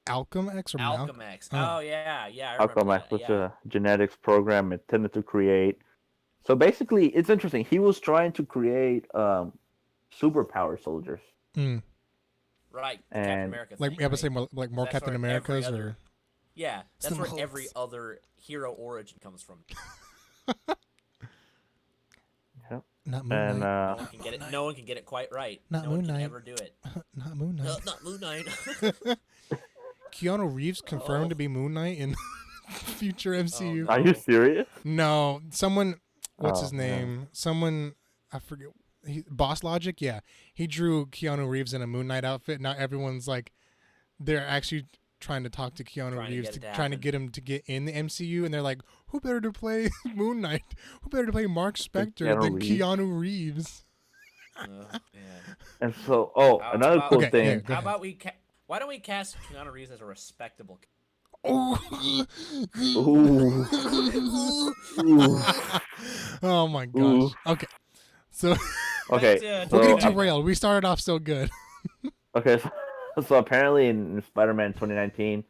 [SPEAKER 1] Alchemax or
[SPEAKER 2] Alchemax.
[SPEAKER 1] Oh.
[SPEAKER 2] Oh yeah, I remember
[SPEAKER 4] Alchemax
[SPEAKER 2] that.
[SPEAKER 4] was
[SPEAKER 2] Yeah.
[SPEAKER 4] a genetics program intended to create. So basically, it's interesting. He was trying to create superpower soldiers,
[SPEAKER 1] Mm.
[SPEAKER 2] Right, the Captain
[SPEAKER 4] and
[SPEAKER 2] America
[SPEAKER 1] Like
[SPEAKER 2] thing,
[SPEAKER 1] I would
[SPEAKER 2] right?
[SPEAKER 1] say more
[SPEAKER 2] That's
[SPEAKER 1] Captain
[SPEAKER 2] where every
[SPEAKER 1] Americas
[SPEAKER 2] other
[SPEAKER 1] or
[SPEAKER 2] yeah,
[SPEAKER 1] it's
[SPEAKER 2] that's
[SPEAKER 1] the
[SPEAKER 2] where every
[SPEAKER 1] most.
[SPEAKER 2] other hero origin comes from.
[SPEAKER 4] yep.
[SPEAKER 1] Not Moon
[SPEAKER 4] and
[SPEAKER 1] Knight.
[SPEAKER 2] No one
[SPEAKER 1] Not
[SPEAKER 2] can
[SPEAKER 1] Moon
[SPEAKER 2] get it.
[SPEAKER 1] Knight.
[SPEAKER 2] No one can get it quite right.
[SPEAKER 1] Not
[SPEAKER 2] No one
[SPEAKER 1] Moon
[SPEAKER 2] can
[SPEAKER 1] Knight.
[SPEAKER 2] ever do it.
[SPEAKER 1] Not Moon Knight.
[SPEAKER 2] Not Moon Knight.
[SPEAKER 1] Keanu Reeves confirmed
[SPEAKER 2] Oh.
[SPEAKER 1] to be Moon Knight in future MCU.
[SPEAKER 2] no.
[SPEAKER 4] Are you serious?
[SPEAKER 1] No, someone. What's
[SPEAKER 4] Oh,
[SPEAKER 1] his
[SPEAKER 4] man.
[SPEAKER 1] name? Someone. I forget. Boss Logic. Yeah, he drew Keanu Reeves in a Moon Knight outfit. Now everyone's like, they're actually trying to talk to Keanu
[SPEAKER 2] Trying to
[SPEAKER 1] Reeves
[SPEAKER 2] get it to
[SPEAKER 1] trying to
[SPEAKER 2] happen.
[SPEAKER 1] get him to get in the MCU, and they're like, who better to play Moon Knight? Who better to play Mark Spector than
[SPEAKER 4] Reeves.
[SPEAKER 1] Keanu Reeves?
[SPEAKER 2] Oh, man.
[SPEAKER 4] And so,
[SPEAKER 2] How
[SPEAKER 4] another
[SPEAKER 2] about-
[SPEAKER 4] cool
[SPEAKER 1] Okay,
[SPEAKER 4] thing.
[SPEAKER 1] yeah, go
[SPEAKER 2] How
[SPEAKER 1] ahead.
[SPEAKER 2] about we? Why don't we cast Keanu Reeves as a respectable?
[SPEAKER 1] Oh.
[SPEAKER 4] Ooh. Ooh.
[SPEAKER 1] Oh my gosh.
[SPEAKER 4] Ooh.
[SPEAKER 1] Okay. So
[SPEAKER 4] Okay,
[SPEAKER 2] Back to
[SPEAKER 1] we're getting
[SPEAKER 4] so,
[SPEAKER 1] derailed. We started off so good.
[SPEAKER 4] okay, so apparently in Spider-Man 2019.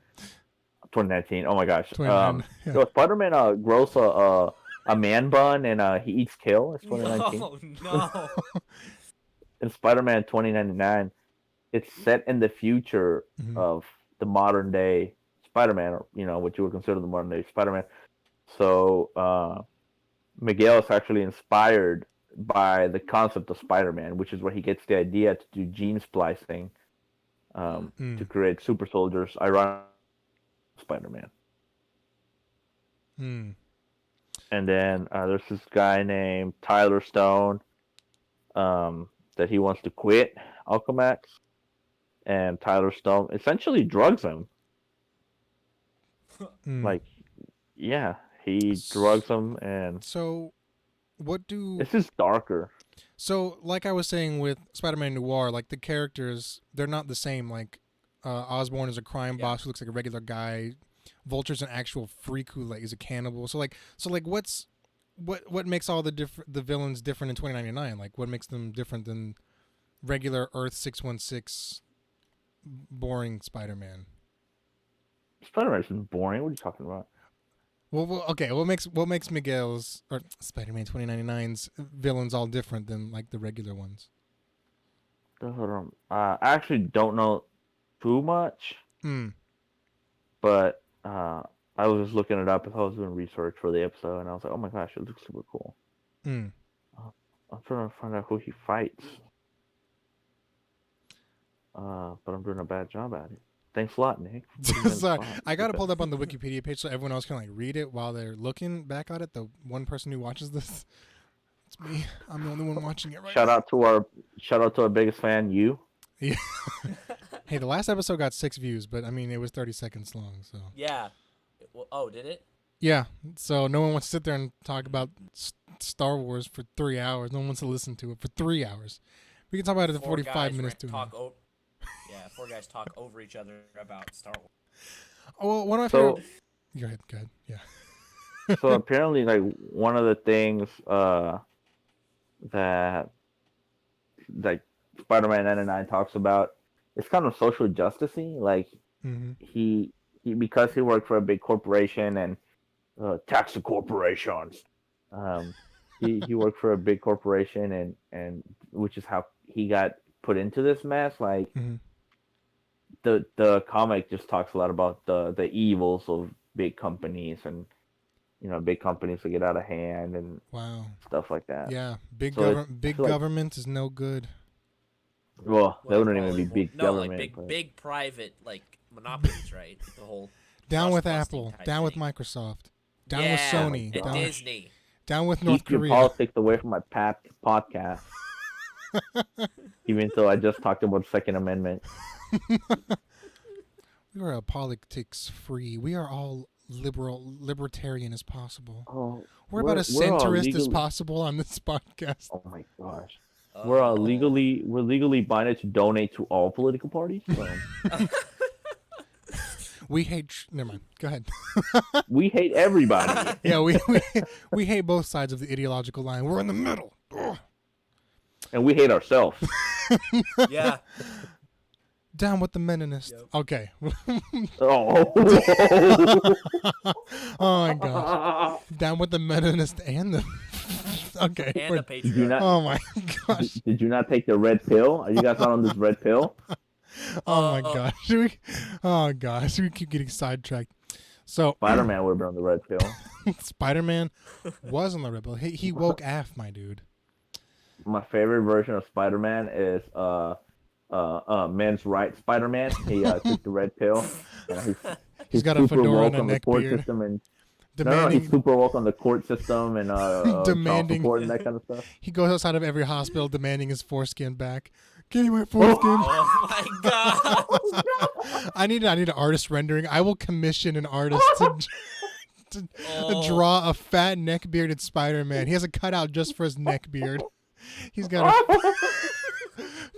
[SPEAKER 4] Oh my gosh.
[SPEAKER 1] 29. Yeah.
[SPEAKER 4] So Spider-Man grows a man bun and he eats kale. It's 2019.
[SPEAKER 2] No.
[SPEAKER 4] In Spider-Man 2099, it's set in the future
[SPEAKER 1] Mhm.
[SPEAKER 4] of the modern day Spider-Man, or what you would consider the modern day Spider-Man. So Miguel is actually inspired by the concept of Spider-Man, which is where he gets the idea to do gene splicing to create super soldiers. Ironically, Spider-Man.
[SPEAKER 1] Mm.
[SPEAKER 4] And then there's this guy named Tyler Stone that he wants to quit Alchemax, and Tyler Stone essentially drugs him.
[SPEAKER 1] Mm.
[SPEAKER 4] Like, yeah, he drugs him, and
[SPEAKER 1] So, what do
[SPEAKER 4] it's just darker.
[SPEAKER 1] so like I was saying with Spider-Man Noir, like the characters, they're not the same. Like Osborn is a crime boss who looks like a regular guy. Vulture's an actual freak who like is a cannibal. So what makes all the villains different in 2099? Like what makes them different than regular Earth 616 boring Spider-Man?
[SPEAKER 4] Spider-Man isn't boring. What are you talking about?
[SPEAKER 1] Well, okay. What makes Miguel's or Spider-Man 2099's villains all different than like the regular ones?
[SPEAKER 4] I actually don't know too much,
[SPEAKER 1] Hmm.
[SPEAKER 4] but I was just looking it up as I was doing research for the episode, and I was like, oh my gosh, it looks super cool.
[SPEAKER 1] Hmm.
[SPEAKER 4] I'm trying to find out who he fights, but I'm doing a bad job at it. Thanks a lot, Nick.
[SPEAKER 1] Sorry, I got it pulled up on the Wikipedia page so everyone else can like read it while they're looking back at it. The one person who watches this, it's me. I'm the only one watching it right
[SPEAKER 4] Shout
[SPEAKER 1] now.
[SPEAKER 4] out to our biggest fan, you.
[SPEAKER 1] Yeah. Hey, the last episode got 6 views, but I mean it was 30 seconds long, so.
[SPEAKER 2] Yeah. Oh, did it?
[SPEAKER 1] Yeah, so no one wants to sit there and talk about Star Wars for 3 hours. No one wants to listen to it for 3 hours. We can talk about it in 45 minutes too.
[SPEAKER 2] Yeah, 4 guys talk over each other about Star Wars.
[SPEAKER 1] Oh, well, one of my
[SPEAKER 4] So,
[SPEAKER 1] favorite. Go ahead. Yeah.
[SPEAKER 4] so apparently, like one of the things that like Spider-Man 99 talks about, it's kind of social justicey. Like
[SPEAKER 1] Mm-hmm.
[SPEAKER 4] he because he worked for a big corporation and tax the corporations. He worked for a big corporation and which is how he got put into this mess. Like
[SPEAKER 1] Mm-hmm.
[SPEAKER 4] the comic just talks a lot about the evils of big companies and big companies that get out of hand and
[SPEAKER 1] Wow.
[SPEAKER 4] stuff like that.
[SPEAKER 1] Yeah, big
[SPEAKER 4] So
[SPEAKER 1] government is no good.
[SPEAKER 4] Well, they wouldn't even
[SPEAKER 2] probably
[SPEAKER 4] be big
[SPEAKER 2] no,
[SPEAKER 4] government.
[SPEAKER 2] like
[SPEAKER 4] but...
[SPEAKER 2] big private like monopolies, right? The whole
[SPEAKER 1] Down with
[SPEAKER 2] trust-busting
[SPEAKER 1] Apple.
[SPEAKER 2] type
[SPEAKER 1] Down with
[SPEAKER 2] thing.
[SPEAKER 1] Microsoft. Down
[SPEAKER 2] Yeah,
[SPEAKER 1] with Sony.
[SPEAKER 2] and
[SPEAKER 1] Down,
[SPEAKER 2] Disney.
[SPEAKER 1] down with North
[SPEAKER 4] Keep your
[SPEAKER 1] Korea.
[SPEAKER 4] politics away from my podcast. Even though I just talked about Second Amendment.
[SPEAKER 1] We are a politics free. We are all libertarian as possible.
[SPEAKER 4] Oh,
[SPEAKER 1] We're about as
[SPEAKER 4] we're all
[SPEAKER 1] centrist as
[SPEAKER 4] legally-
[SPEAKER 1] possible on this podcast.
[SPEAKER 4] Oh my gosh.
[SPEAKER 2] Oh.
[SPEAKER 4] We're legally binded to donate to all political parties. So
[SPEAKER 1] We hate. Never mind. Go ahead.
[SPEAKER 4] we hate everybody.
[SPEAKER 1] Yeah, we hate both sides of the ideological line. We're in the middle. Ugh.
[SPEAKER 4] And we hate ourselves.
[SPEAKER 2] Yeah.
[SPEAKER 1] Down with the meninist.
[SPEAKER 2] Yep.
[SPEAKER 1] Okay.
[SPEAKER 3] Oh.
[SPEAKER 1] Oh my gosh. Down with the meninist and the. Okay.
[SPEAKER 2] And the
[SPEAKER 3] Did you
[SPEAKER 2] patriarch.
[SPEAKER 3] not?
[SPEAKER 1] Oh my gosh.
[SPEAKER 3] Did you not take the red pill? Are you guys not on this red pill?
[SPEAKER 1] Oh my gosh. Oh gosh. We keep getting sidetracked. So
[SPEAKER 3] Spider-Man would have been on the red pill.
[SPEAKER 1] Spider-Man was on the rebel. He woke af, my dude.
[SPEAKER 3] My favorite version of Spider-Man is men's right Spider-Man. He took the red pill.
[SPEAKER 1] He's got a
[SPEAKER 3] super
[SPEAKER 1] fedora
[SPEAKER 3] woke
[SPEAKER 1] and a
[SPEAKER 3] on the
[SPEAKER 1] neck
[SPEAKER 3] court
[SPEAKER 1] beard.
[SPEAKER 3] system and no,
[SPEAKER 1] Demanding,
[SPEAKER 3] he's super woke on the court system and child
[SPEAKER 1] Demanding-
[SPEAKER 3] support and that kind of stuff.
[SPEAKER 1] he goes outside of every hospital demanding his foreskin back. Give me my foreskin.
[SPEAKER 2] Oh my god.
[SPEAKER 1] I need an artist rendering. I will commission an artist to
[SPEAKER 2] Oh.
[SPEAKER 1] draw a fat neck bearded Spider-Man. He has a cutout just for his neck beard. He's got a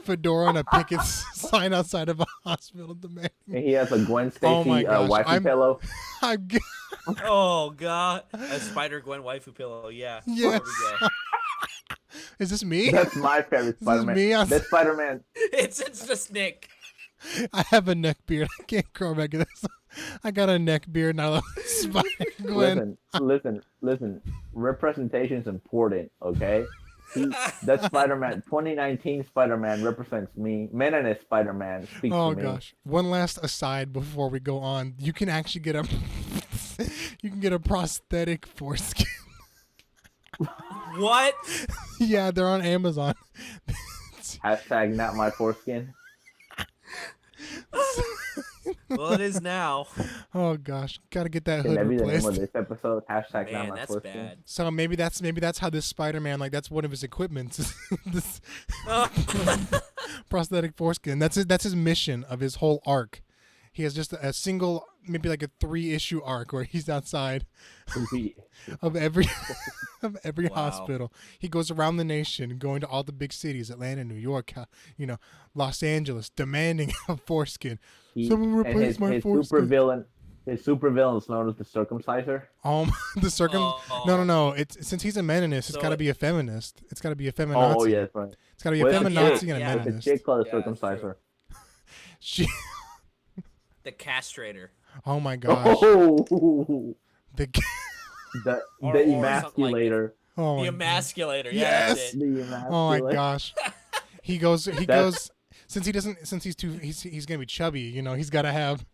[SPEAKER 1] fedora and a picket sign outside of a hospital demanding.
[SPEAKER 3] And he has a Gwen
[SPEAKER 1] Oh my
[SPEAKER 3] Stacy
[SPEAKER 1] gosh,
[SPEAKER 3] wifey
[SPEAKER 1] I'm-
[SPEAKER 3] pillow.
[SPEAKER 1] I'm g-
[SPEAKER 2] Oh god. A Spider-Gwen waifu pillow. Yeah.
[SPEAKER 1] Yes.
[SPEAKER 2] There we go.
[SPEAKER 1] Is this me?
[SPEAKER 3] That's my favorite
[SPEAKER 1] This is
[SPEAKER 3] Spider-Man.
[SPEAKER 1] me on-
[SPEAKER 3] That Spider-Man.
[SPEAKER 2] It's just Nick.
[SPEAKER 1] I have a neck beard. I can't grow back this. I got a neck beard, not a Spider-Gwen.
[SPEAKER 3] Listen. Representation is important, okay? That Spider-Man, 2019 Spider-Man represents me. Menace Spider-Man speaks
[SPEAKER 1] Oh
[SPEAKER 3] to me.
[SPEAKER 1] gosh. One last aside before we go on. You can actually get a you can get a prosthetic foreskin.
[SPEAKER 2] What?
[SPEAKER 1] Yeah, they're on Amazon.
[SPEAKER 3] Hashtag not my foreskin.
[SPEAKER 2] Well, it is now.
[SPEAKER 1] Oh gosh, gotta get that
[SPEAKER 3] Can
[SPEAKER 1] hood
[SPEAKER 3] that be the name of
[SPEAKER 1] replaced.
[SPEAKER 3] this episode? Hashtag not
[SPEAKER 2] Man,
[SPEAKER 3] my
[SPEAKER 2] that's
[SPEAKER 3] foreskin.
[SPEAKER 2] bad.
[SPEAKER 1] So maybe that's how this Spider-Man, like, that's one of his equipments. This prosthetic foreskin. That's his mission of his whole arc. He has just a single, maybe like a 3-issue arc where he's outside of every
[SPEAKER 2] Wow.
[SPEAKER 1] hospital. He goes around the nation, going to all the big cities, Atlanta, New York, Los Angeles, demanding a foreskin. Someone
[SPEAKER 3] and
[SPEAKER 1] replace my foreskin.
[SPEAKER 3] His super villain is known as the Circumciser.
[SPEAKER 1] No. It's since he's a meninist, it's
[SPEAKER 2] So
[SPEAKER 1] got to be a feminist. It's got to be a feminazi.
[SPEAKER 3] Oh, yeah, that's right.
[SPEAKER 1] It's got to be a
[SPEAKER 3] Well, it's a
[SPEAKER 1] feminazi
[SPEAKER 3] chick.
[SPEAKER 1] and a
[SPEAKER 2] Yeah.
[SPEAKER 3] It's a
[SPEAKER 1] meninist.
[SPEAKER 3] chick called the
[SPEAKER 2] Yeah, that's
[SPEAKER 3] Circumciser.
[SPEAKER 1] She,
[SPEAKER 2] The castrator.
[SPEAKER 1] oh my gosh.
[SPEAKER 3] Oh,
[SPEAKER 1] The,
[SPEAKER 3] the
[SPEAKER 2] Or
[SPEAKER 3] emasculator.
[SPEAKER 1] oh,
[SPEAKER 2] The
[SPEAKER 1] my,
[SPEAKER 2] emasculator. Yeah,
[SPEAKER 1] Yes!
[SPEAKER 2] that's it.
[SPEAKER 3] The
[SPEAKER 1] oh my
[SPEAKER 3] emasculator.
[SPEAKER 1] gosh. He goes since he's gonna be chubby, he's gotta have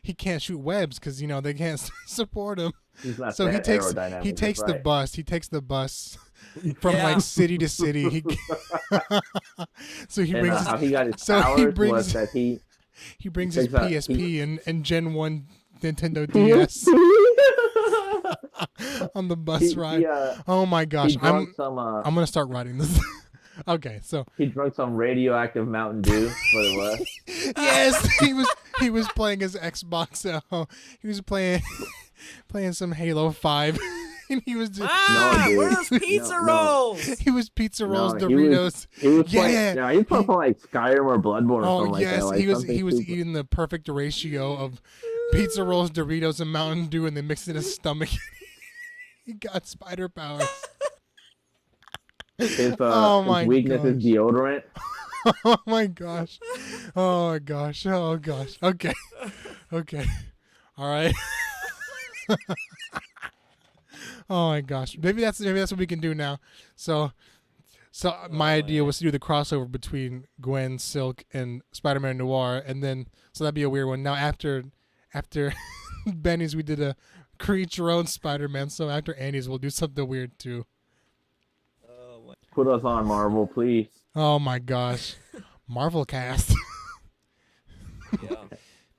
[SPEAKER 1] he can't shoot webs because they can't support him.
[SPEAKER 3] He's not
[SPEAKER 1] So he
[SPEAKER 3] that
[SPEAKER 1] takes
[SPEAKER 3] aerodynamic,
[SPEAKER 1] he takes
[SPEAKER 3] that's
[SPEAKER 1] the
[SPEAKER 3] right.
[SPEAKER 1] bus. He takes the bus from
[SPEAKER 2] Yeah.
[SPEAKER 1] like city to city. So he
[SPEAKER 3] And
[SPEAKER 1] brings
[SPEAKER 3] how he got his
[SPEAKER 1] so he
[SPEAKER 3] powers
[SPEAKER 1] brings-
[SPEAKER 3] was that he
[SPEAKER 1] his
[SPEAKER 3] takes a-
[SPEAKER 1] PSP and Gen 1 Nintendo DS on the bus ride. Oh my gosh.
[SPEAKER 3] he drunk some
[SPEAKER 1] I'm gonna start writing this. Okay, so
[SPEAKER 3] he drunk some radioactive Mountain Dew. That's what it was.
[SPEAKER 1] yes, he was playing his Xbox at home. He was playing some Halo 5 and he was just
[SPEAKER 2] Ah,
[SPEAKER 3] dude.
[SPEAKER 2] where's pizza
[SPEAKER 3] No.
[SPEAKER 2] rolls?
[SPEAKER 1] he was pizza rolls,
[SPEAKER 3] No,
[SPEAKER 1] Doritos.
[SPEAKER 3] He was
[SPEAKER 1] Yeah.
[SPEAKER 3] playing, he was playing like Skyrim or Bloodborne or
[SPEAKER 1] Oh
[SPEAKER 3] something
[SPEAKER 1] yes,
[SPEAKER 3] like that. Like
[SPEAKER 1] he was
[SPEAKER 3] something stupid.
[SPEAKER 1] eating the perfect ratio of pizza rolls, Doritos, and Mountain Dew, and they mixed it in his stomach. He got spider powers. Oh my
[SPEAKER 3] his weakness is
[SPEAKER 1] gosh.
[SPEAKER 3] deodorant.
[SPEAKER 1] Oh my gosh. Oh my gosh. Oh gosh. Okay. Okay. All right. Oh my gosh. Maybe that's what we can do now. So my idea was to do the crossover between Gwen, Silk, and Spider-Man Noir, and then so that'd be a weird one. Now after Benny's, we did a create your own Spider-Man. So after Annie's, we'll do something weird too.
[SPEAKER 3] Put us on, Marvel, please.
[SPEAKER 1] Oh my gosh. Marvel cast.
[SPEAKER 2] Yeah.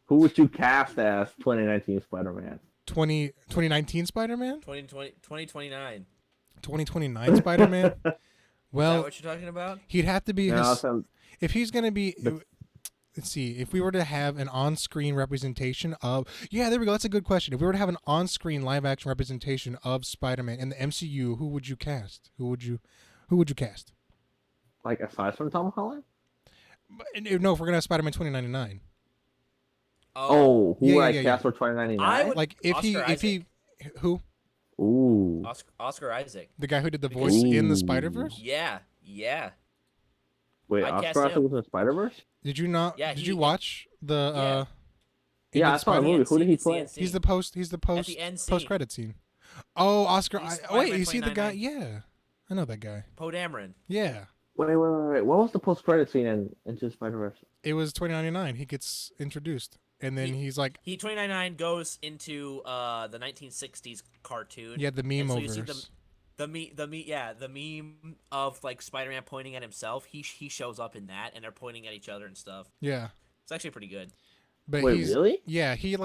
[SPEAKER 3] Who would you cast as 2019 Spider-Man?
[SPEAKER 1] 2019 Spider-Man?
[SPEAKER 2] 2029.
[SPEAKER 1] 2029 Spider-Man?
[SPEAKER 2] Is that
[SPEAKER 1] Well,
[SPEAKER 2] what you're talking about?
[SPEAKER 1] he'd have to be
[SPEAKER 3] No,
[SPEAKER 1] his, if he's going to be let's see, if we were to have an on-screen representation of there we go, that's a good question. If we were to have an on-screen live-action representation of Spider-Man in the MCU, who would you cast? Who would you cast?
[SPEAKER 3] like aside from Tom Holland?
[SPEAKER 1] No, if we're going to have Spider-Man 2099.
[SPEAKER 3] Oh, who
[SPEAKER 1] Yeah,
[SPEAKER 3] would I
[SPEAKER 1] yeah,
[SPEAKER 3] cast for 2099?
[SPEAKER 2] I would-
[SPEAKER 1] Like if he who?
[SPEAKER 3] Ooh.
[SPEAKER 2] Oscar Isaac.
[SPEAKER 1] The guy who did the voice in the
[SPEAKER 3] Ooh.
[SPEAKER 1] Spider-Verse?
[SPEAKER 2] Yeah.
[SPEAKER 3] Wait,
[SPEAKER 2] I'd cast
[SPEAKER 3] Oscar Isaac
[SPEAKER 2] him.
[SPEAKER 3] was in Spider-Verse?
[SPEAKER 1] Did you not?
[SPEAKER 2] Yeah,
[SPEAKER 1] Did you watch the
[SPEAKER 2] yeah.
[SPEAKER 3] Yeah,
[SPEAKER 1] Into
[SPEAKER 3] I
[SPEAKER 1] the
[SPEAKER 3] saw the
[SPEAKER 1] Spider?
[SPEAKER 3] movie. Who did he
[SPEAKER 2] It's the
[SPEAKER 3] play?
[SPEAKER 2] end scene.
[SPEAKER 1] He's the post. He's the
[SPEAKER 2] At
[SPEAKER 1] post.
[SPEAKER 2] the end
[SPEAKER 1] Post
[SPEAKER 2] scene.
[SPEAKER 1] credit scene. Oh, Oscar.
[SPEAKER 2] He's
[SPEAKER 1] Wait,
[SPEAKER 2] Spider-Man
[SPEAKER 1] you see the guy?
[SPEAKER 2] 2099.
[SPEAKER 1] Yeah, I know that guy.
[SPEAKER 2] Poe Dameron.
[SPEAKER 1] Yeah,
[SPEAKER 3] Wait. What was the post-credit scene in Into Spider-Verse?
[SPEAKER 1] it was 2099. He gets introduced, and then he's like,
[SPEAKER 2] He 2099 goes into the 1960s cartoon.
[SPEAKER 1] yeah, the meme
[SPEAKER 2] and so you
[SPEAKER 1] overs.
[SPEAKER 2] see the meme of like Spider-Man pointing at himself. He shows up in that, and they're pointing at each other and stuff.
[SPEAKER 1] Yeah,
[SPEAKER 2] It's actually pretty good.
[SPEAKER 1] but
[SPEAKER 3] Wait,
[SPEAKER 1] he's
[SPEAKER 3] really?
[SPEAKER 1] yeah. He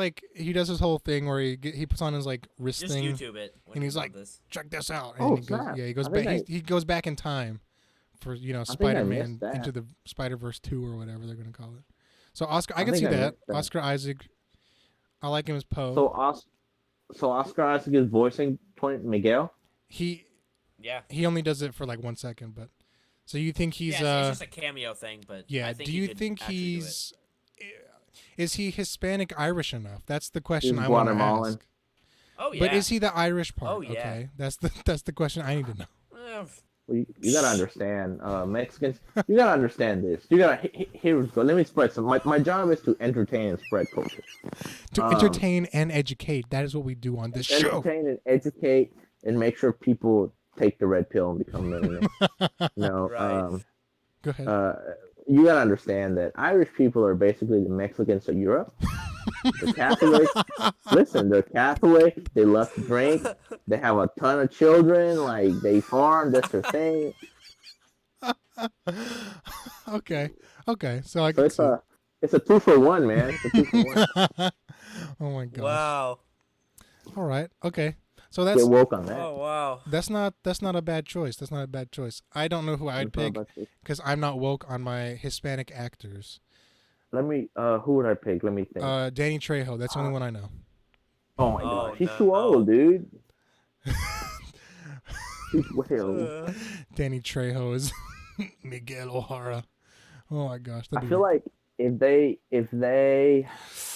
[SPEAKER 1] does his whole thing where he puts on his like wrist
[SPEAKER 2] Just
[SPEAKER 1] thing,
[SPEAKER 2] YouTube it. when
[SPEAKER 1] and
[SPEAKER 2] you
[SPEAKER 1] he's
[SPEAKER 2] love
[SPEAKER 1] like,
[SPEAKER 2] this.
[SPEAKER 1] check this out.
[SPEAKER 3] Oh,
[SPEAKER 1] And he goes,
[SPEAKER 3] snap.
[SPEAKER 1] yeah, he goes
[SPEAKER 3] I think
[SPEAKER 1] back. He goes back in time for
[SPEAKER 3] think I
[SPEAKER 1] Spider-Man
[SPEAKER 3] missed that.
[SPEAKER 1] into the Spider-Verse 2 or whatever they're gonna call it. So Oscar, I
[SPEAKER 3] I
[SPEAKER 1] can
[SPEAKER 3] think
[SPEAKER 1] see
[SPEAKER 3] I
[SPEAKER 1] that.
[SPEAKER 3] missed that.
[SPEAKER 1] Oscar Isaac, I like him as Poe.
[SPEAKER 3] So Oscar Isaac is voicing Miguel.
[SPEAKER 1] he
[SPEAKER 2] Yeah.
[SPEAKER 1] only does it for like 1 second, but so you think he's
[SPEAKER 2] Yeah, it's just a cameo thing, but
[SPEAKER 1] yeah.
[SPEAKER 2] I think
[SPEAKER 1] Do
[SPEAKER 2] he
[SPEAKER 1] you
[SPEAKER 2] could
[SPEAKER 1] think
[SPEAKER 2] actually do it.
[SPEAKER 1] he's is he Hispanic Irish enough? That's the question
[SPEAKER 3] He's
[SPEAKER 1] I want to
[SPEAKER 3] Guatemalan.
[SPEAKER 1] ask.
[SPEAKER 2] Oh yeah.
[SPEAKER 1] But is he the Irish part?
[SPEAKER 2] Oh, yeah.
[SPEAKER 1] Okay, that's the question I need to know.
[SPEAKER 2] Eh,
[SPEAKER 3] Well, you gotta understand, Mexicans. You gotta understand this. You gotta here we go. Let me spread some. My job is to entertain and spread culture.
[SPEAKER 1] To entertain and educate. That is what we do on this show.
[SPEAKER 3] Entertain and educate and make sure people take the red pill and become millionaires. No,
[SPEAKER 2] Right.
[SPEAKER 1] Go ahead.
[SPEAKER 3] you gotta understand that Irish people are basically the Mexicans of Europe. The Catholics, listen, they're Catholic. They love to drink. They have a ton of children. Like they farm. That's their thing.
[SPEAKER 1] Okay. So I
[SPEAKER 3] So
[SPEAKER 1] can
[SPEAKER 3] it's
[SPEAKER 1] see.
[SPEAKER 3] it's a 2-for-1, man. It's a 2-for-1.
[SPEAKER 1] Oh my gosh.
[SPEAKER 2] Wow.
[SPEAKER 1] All right. Okay. So
[SPEAKER 3] Get
[SPEAKER 1] that's
[SPEAKER 3] woke on that.
[SPEAKER 2] Oh wow.
[SPEAKER 1] that's not a bad choice. That's not a bad choice. I don't know who I'd
[SPEAKER 3] It's not
[SPEAKER 1] pick
[SPEAKER 3] about this.
[SPEAKER 1] because I'm not woke on my Hispanic actors.
[SPEAKER 3] Let me. Who would I pick? Let me think.
[SPEAKER 1] Danny Trejo. That's the only one I know.
[SPEAKER 3] Oh my
[SPEAKER 2] Oh,
[SPEAKER 3] gosh, he's
[SPEAKER 2] no.
[SPEAKER 3] too old, dude. He's way old.
[SPEAKER 1] Danny Trejo is Miguel O'Hara. Oh my gosh.
[SPEAKER 3] I feel like if they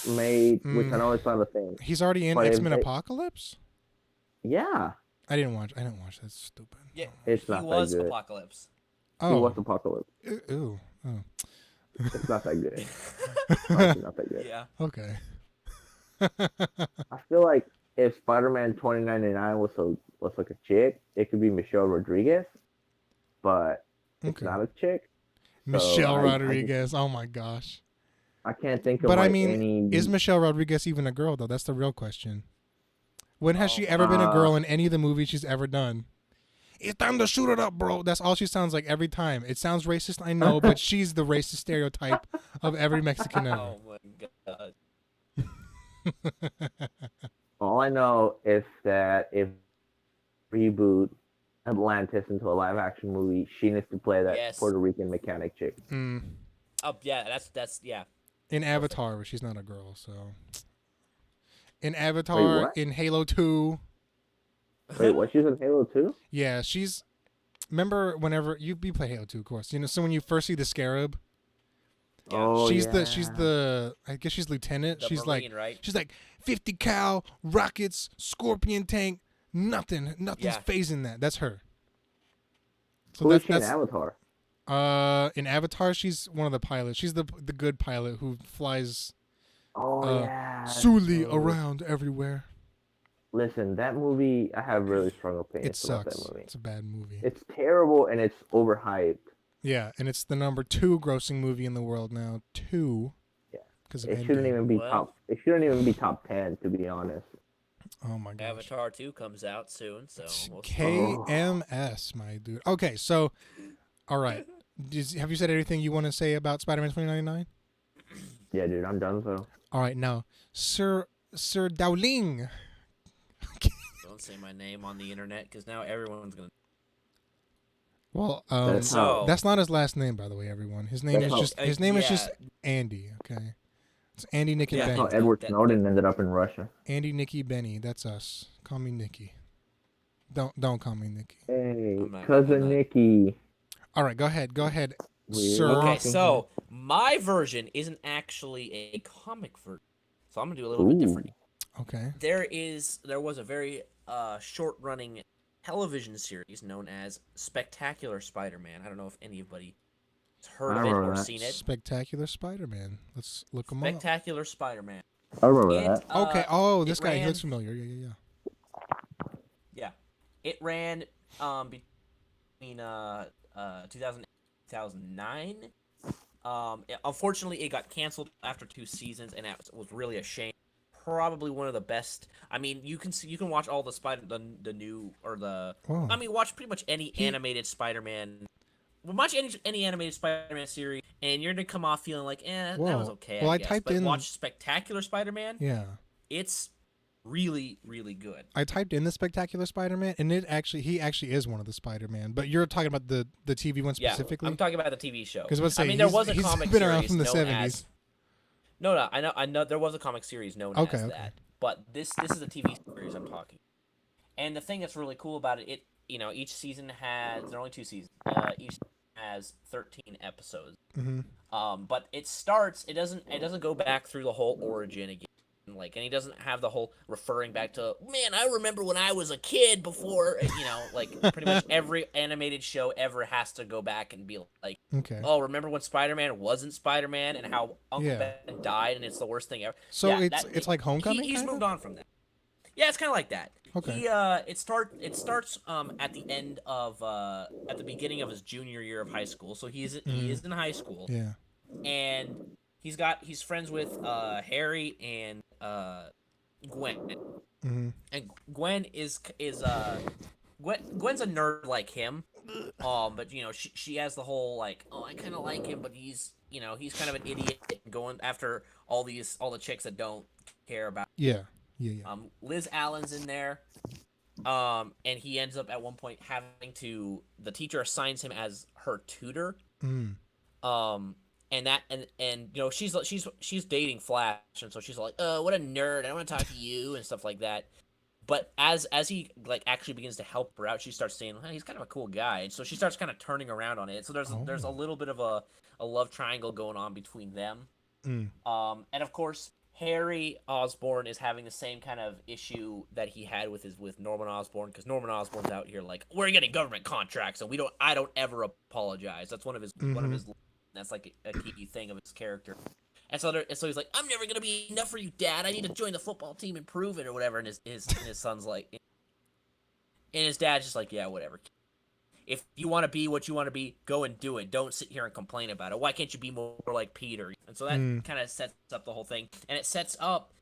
[SPEAKER 3] made, which I know it's not a thing.
[SPEAKER 1] he's already in
[SPEAKER 3] but if
[SPEAKER 1] X-Men
[SPEAKER 3] they-
[SPEAKER 1] Apocalypse.
[SPEAKER 3] Yeah,
[SPEAKER 1] I didn't watch. That's stupid.
[SPEAKER 2] Yeah.
[SPEAKER 3] it's
[SPEAKER 2] He
[SPEAKER 3] not
[SPEAKER 2] was
[SPEAKER 3] that good.
[SPEAKER 2] Apocalypse.
[SPEAKER 3] He
[SPEAKER 1] Oh.
[SPEAKER 3] was Apocalypse.
[SPEAKER 1] Ooh. Oh.
[SPEAKER 3] It's not that good. Honestly, not that good.
[SPEAKER 2] Yeah.
[SPEAKER 1] Okay.
[SPEAKER 3] I feel like if Spider-Man 2099 was like a chick, it could be Michelle Rodriguez, but it's
[SPEAKER 1] Okay.
[SPEAKER 3] not a chick.
[SPEAKER 1] Michelle
[SPEAKER 3] I
[SPEAKER 1] Rodriguez. Oh my gosh.
[SPEAKER 3] I can't think of
[SPEAKER 1] But I
[SPEAKER 3] like
[SPEAKER 1] mean,
[SPEAKER 3] any.
[SPEAKER 1] is Michelle Rodriguez even a girl though? That's the real question. When has
[SPEAKER 2] Oh,
[SPEAKER 1] she ever been a girl in any of the movies she's ever done? It's time to shoot it up, bro. That's all she sounds like every time. It sounds racist, I know, but she's the racist stereotype of every Mexican ever.
[SPEAKER 2] Oh my god.
[SPEAKER 3] All I know is that if reboot Atlantis into a live action movie, she needs to play that
[SPEAKER 2] Yes.
[SPEAKER 3] Puerto Rican mechanic chick.
[SPEAKER 1] Mm.
[SPEAKER 2] Oh yeah, that's yeah.
[SPEAKER 1] In Avatar, but she's not a girl, so. In Avatar,
[SPEAKER 3] what?
[SPEAKER 1] in Halo 2,
[SPEAKER 3] Wait, what? She's in Halo 2?
[SPEAKER 1] yeah, she's. Remember whenever you play Halo 2, of course. You know, so when you first see the Scarab,
[SPEAKER 2] Yeah.
[SPEAKER 3] Oh,
[SPEAKER 1] she's
[SPEAKER 3] yeah.
[SPEAKER 1] the I guess she's lieutenant.
[SPEAKER 2] The
[SPEAKER 1] she's
[SPEAKER 2] Marine, right?
[SPEAKER 1] she's like 50 cal rockets, scorpion tank, nothing's
[SPEAKER 2] Yeah.
[SPEAKER 1] phasing that. That's her. So
[SPEAKER 3] Who is she in
[SPEAKER 1] that's
[SPEAKER 3] Avatar?
[SPEAKER 1] in Avatar she's one of the pilots. She's the good pilot who flies
[SPEAKER 3] Oh, yeah.
[SPEAKER 1] Suli
[SPEAKER 3] Oh.
[SPEAKER 1] around everywhere.
[SPEAKER 3] Listen, that movie, I have really strong
[SPEAKER 1] It
[SPEAKER 3] opinions about
[SPEAKER 1] sucks.
[SPEAKER 3] that movie.
[SPEAKER 1] It's a bad movie.
[SPEAKER 3] It's terrible and it's overhyped.
[SPEAKER 1] Yeah, and it's the number 2 grossing movie in the world now. 2.
[SPEAKER 3] Yeah.
[SPEAKER 1] Because of
[SPEAKER 3] It shouldn't
[SPEAKER 1] Endgame.
[SPEAKER 3] even be
[SPEAKER 2] Well.
[SPEAKER 3] top. It shouldn't even be top 10, to be honest.
[SPEAKER 1] Oh my gosh.
[SPEAKER 2] Avatar 2 comes out soon, so we'll see.
[SPEAKER 1] KMS, my dude. Okay, so, all right. Have you said everything you want to say about Spider-Man 2099?
[SPEAKER 3] Yeah, dude, I'm done. So
[SPEAKER 1] All right, now, Sir Dowling.
[SPEAKER 2] Don't say my name on the internet because now everyone's gonna.
[SPEAKER 1] Well,
[SPEAKER 3] That's
[SPEAKER 2] So
[SPEAKER 1] that's not his last name, by the way, everyone. His name
[SPEAKER 3] That's
[SPEAKER 1] is
[SPEAKER 3] how-
[SPEAKER 1] just his name is
[SPEAKER 2] yeah.
[SPEAKER 1] just Andy. Okay, it's Andy, Nick, and
[SPEAKER 2] Yeah.
[SPEAKER 3] that's how
[SPEAKER 1] Benny.
[SPEAKER 3] Edward
[SPEAKER 2] that-
[SPEAKER 3] Snowden ended up in Russia.
[SPEAKER 1] Andy, Nicky, Benny. That's us. Call me Nicky. Don't call me Nicky.
[SPEAKER 3] Hey,
[SPEAKER 2] I'm not-
[SPEAKER 3] cousin
[SPEAKER 2] I'm not-
[SPEAKER 3] Nikki.
[SPEAKER 1] All right, go ahead,
[SPEAKER 3] We're
[SPEAKER 1] Sir.
[SPEAKER 2] Okay,
[SPEAKER 3] Walking
[SPEAKER 2] so my version isn't actually a comic version, so I'm gonna do a little bit different.
[SPEAKER 1] Okay.
[SPEAKER 2] There was a very short-running television series known as Spectacular Spider-Man. I don't know if anybody heard
[SPEAKER 3] I
[SPEAKER 2] of it
[SPEAKER 3] remember
[SPEAKER 2] or
[SPEAKER 3] that.
[SPEAKER 2] seen it.
[SPEAKER 1] Spectacular Spider-Man. Let's look him up.
[SPEAKER 2] Spectacular Spider-Man.
[SPEAKER 3] I remember
[SPEAKER 2] It
[SPEAKER 3] that.
[SPEAKER 1] Okay. Oh,
[SPEAKER 2] it
[SPEAKER 1] this guy. He
[SPEAKER 2] ran,
[SPEAKER 1] looks familiar. Yeah.
[SPEAKER 2] yeah, it ran between 2000 2009. Unfortunately, it got canceled after 2 seasons, and that was really a shame. Probably one of the best. I mean, you can watch all the new or the.
[SPEAKER 1] Oh,
[SPEAKER 2] I mean, watch pretty much any
[SPEAKER 1] he.
[SPEAKER 2] animated Spider-Man. Watch any animated Spider-Man series, and you're gonna come off feeling like, that was
[SPEAKER 1] Whoa.
[SPEAKER 2] okay,
[SPEAKER 1] Well,
[SPEAKER 2] I
[SPEAKER 1] I
[SPEAKER 2] guess.
[SPEAKER 1] typed
[SPEAKER 2] But
[SPEAKER 1] in.
[SPEAKER 2] watch Spectacular Spider-Man.
[SPEAKER 1] Yeah.
[SPEAKER 2] It's really, really good.
[SPEAKER 1] I typed in the Spectacular Spider-Man, and he actually is one of the Spider-Man. But you're talking about the TV one
[SPEAKER 2] Yeah,
[SPEAKER 1] specifically.
[SPEAKER 2] I'm talking about the TV show.
[SPEAKER 1] Because let's say
[SPEAKER 2] I mean, there was a
[SPEAKER 1] he's
[SPEAKER 2] comic
[SPEAKER 1] been around
[SPEAKER 2] series
[SPEAKER 1] from the
[SPEAKER 2] known
[SPEAKER 1] 70s.
[SPEAKER 2] as. No, I know. There was a comic series known
[SPEAKER 1] Okay,
[SPEAKER 2] as
[SPEAKER 1] okay.
[SPEAKER 2] that, but this is a TV series I'm talking. And the thing that's really cool about it, each season has there are only 2 seasons. Each season has 13 episodes.
[SPEAKER 1] Mm-hmm.
[SPEAKER 2] But it doesn't go back through the whole origin again. And he doesn't have the whole referring back to, man, I remember when I was a kid before, pretty much every animated show ever has to go back and be like,
[SPEAKER 1] Okay.
[SPEAKER 2] oh, remember when Spider-Man wasn't Spider-Man and how Uncle
[SPEAKER 1] Yeah.
[SPEAKER 2] Ben died and it's the worst thing ever.
[SPEAKER 1] So
[SPEAKER 2] Yeah,
[SPEAKER 1] it's like Homecoming.
[SPEAKER 2] He's
[SPEAKER 1] kinda?
[SPEAKER 2] moved on from that. Yeah, it's kind of like that.
[SPEAKER 1] Okay.
[SPEAKER 2] It starts at the end of at the beginning of his junior year of high school. So he is in high school.
[SPEAKER 1] Yeah.
[SPEAKER 2] And he's friends with Harry and Gwen.
[SPEAKER 1] Mm-hmm.
[SPEAKER 2] And Gwen's a nerd like him. But she has the whole like, oh, I kind of like him, but he's kind of an idiot going after all the chicks that don't care about.
[SPEAKER 1] Yeah.
[SPEAKER 2] Liz Allen's in there. And he ends up at one point the teacher assigns him as her tutor.
[SPEAKER 1] Mm.
[SPEAKER 2] And she's dating Flash, and so she's like, oh, what a nerd, I don't want to talk to you and stuff like that. But as he like actually begins to help her out, she starts saying, he's kind of a cool guy, and so she starts kind of turning around on it. So there's a little bit of a love triangle going on between them.
[SPEAKER 1] Mm.
[SPEAKER 2] And of course, Harry Osborn is having the same kind of issue that he had with Norman Osborn, because Norman Osborn's out here like, we're getting government contracts, and I don't ever apologize. That's one of his that's like a key thing of his character. And so he's like, I'm never gonna be enough for you, Dad. I need to join the football team and prove it or whatever. And his son's like, and his dad's just like, yeah, whatever. If you want to be what you want to be, go and do it. Don't sit here and complain about it. Why can't you be more like Peter? And so that kind of sets up the whole thing, and it sets up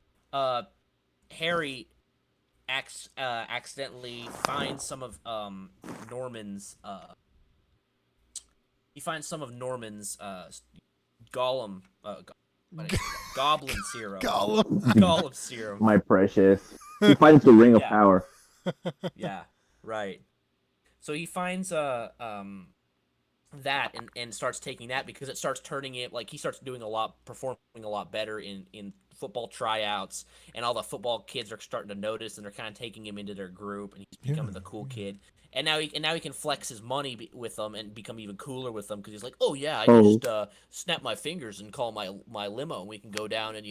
[SPEAKER 2] Harry accidentally finds some of Norman's Gollum Goblin serum. Gollum serum.
[SPEAKER 3] My precious. He finds the ring of
[SPEAKER 2] Yeah.
[SPEAKER 3] power.
[SPEAKER 2] Yeah, right. So he finds that and starts taking that, because it starts turning it, like he starts performing a lot better in football tryouts, and all the football kids are starting to notice, and they're kind of taking him into their group, and he's becoming the cool kid. And now he can flex his money with them and become even cooler with them, because he's like, oh yeah, I can just snap my fingers and call my limo, and we can go down and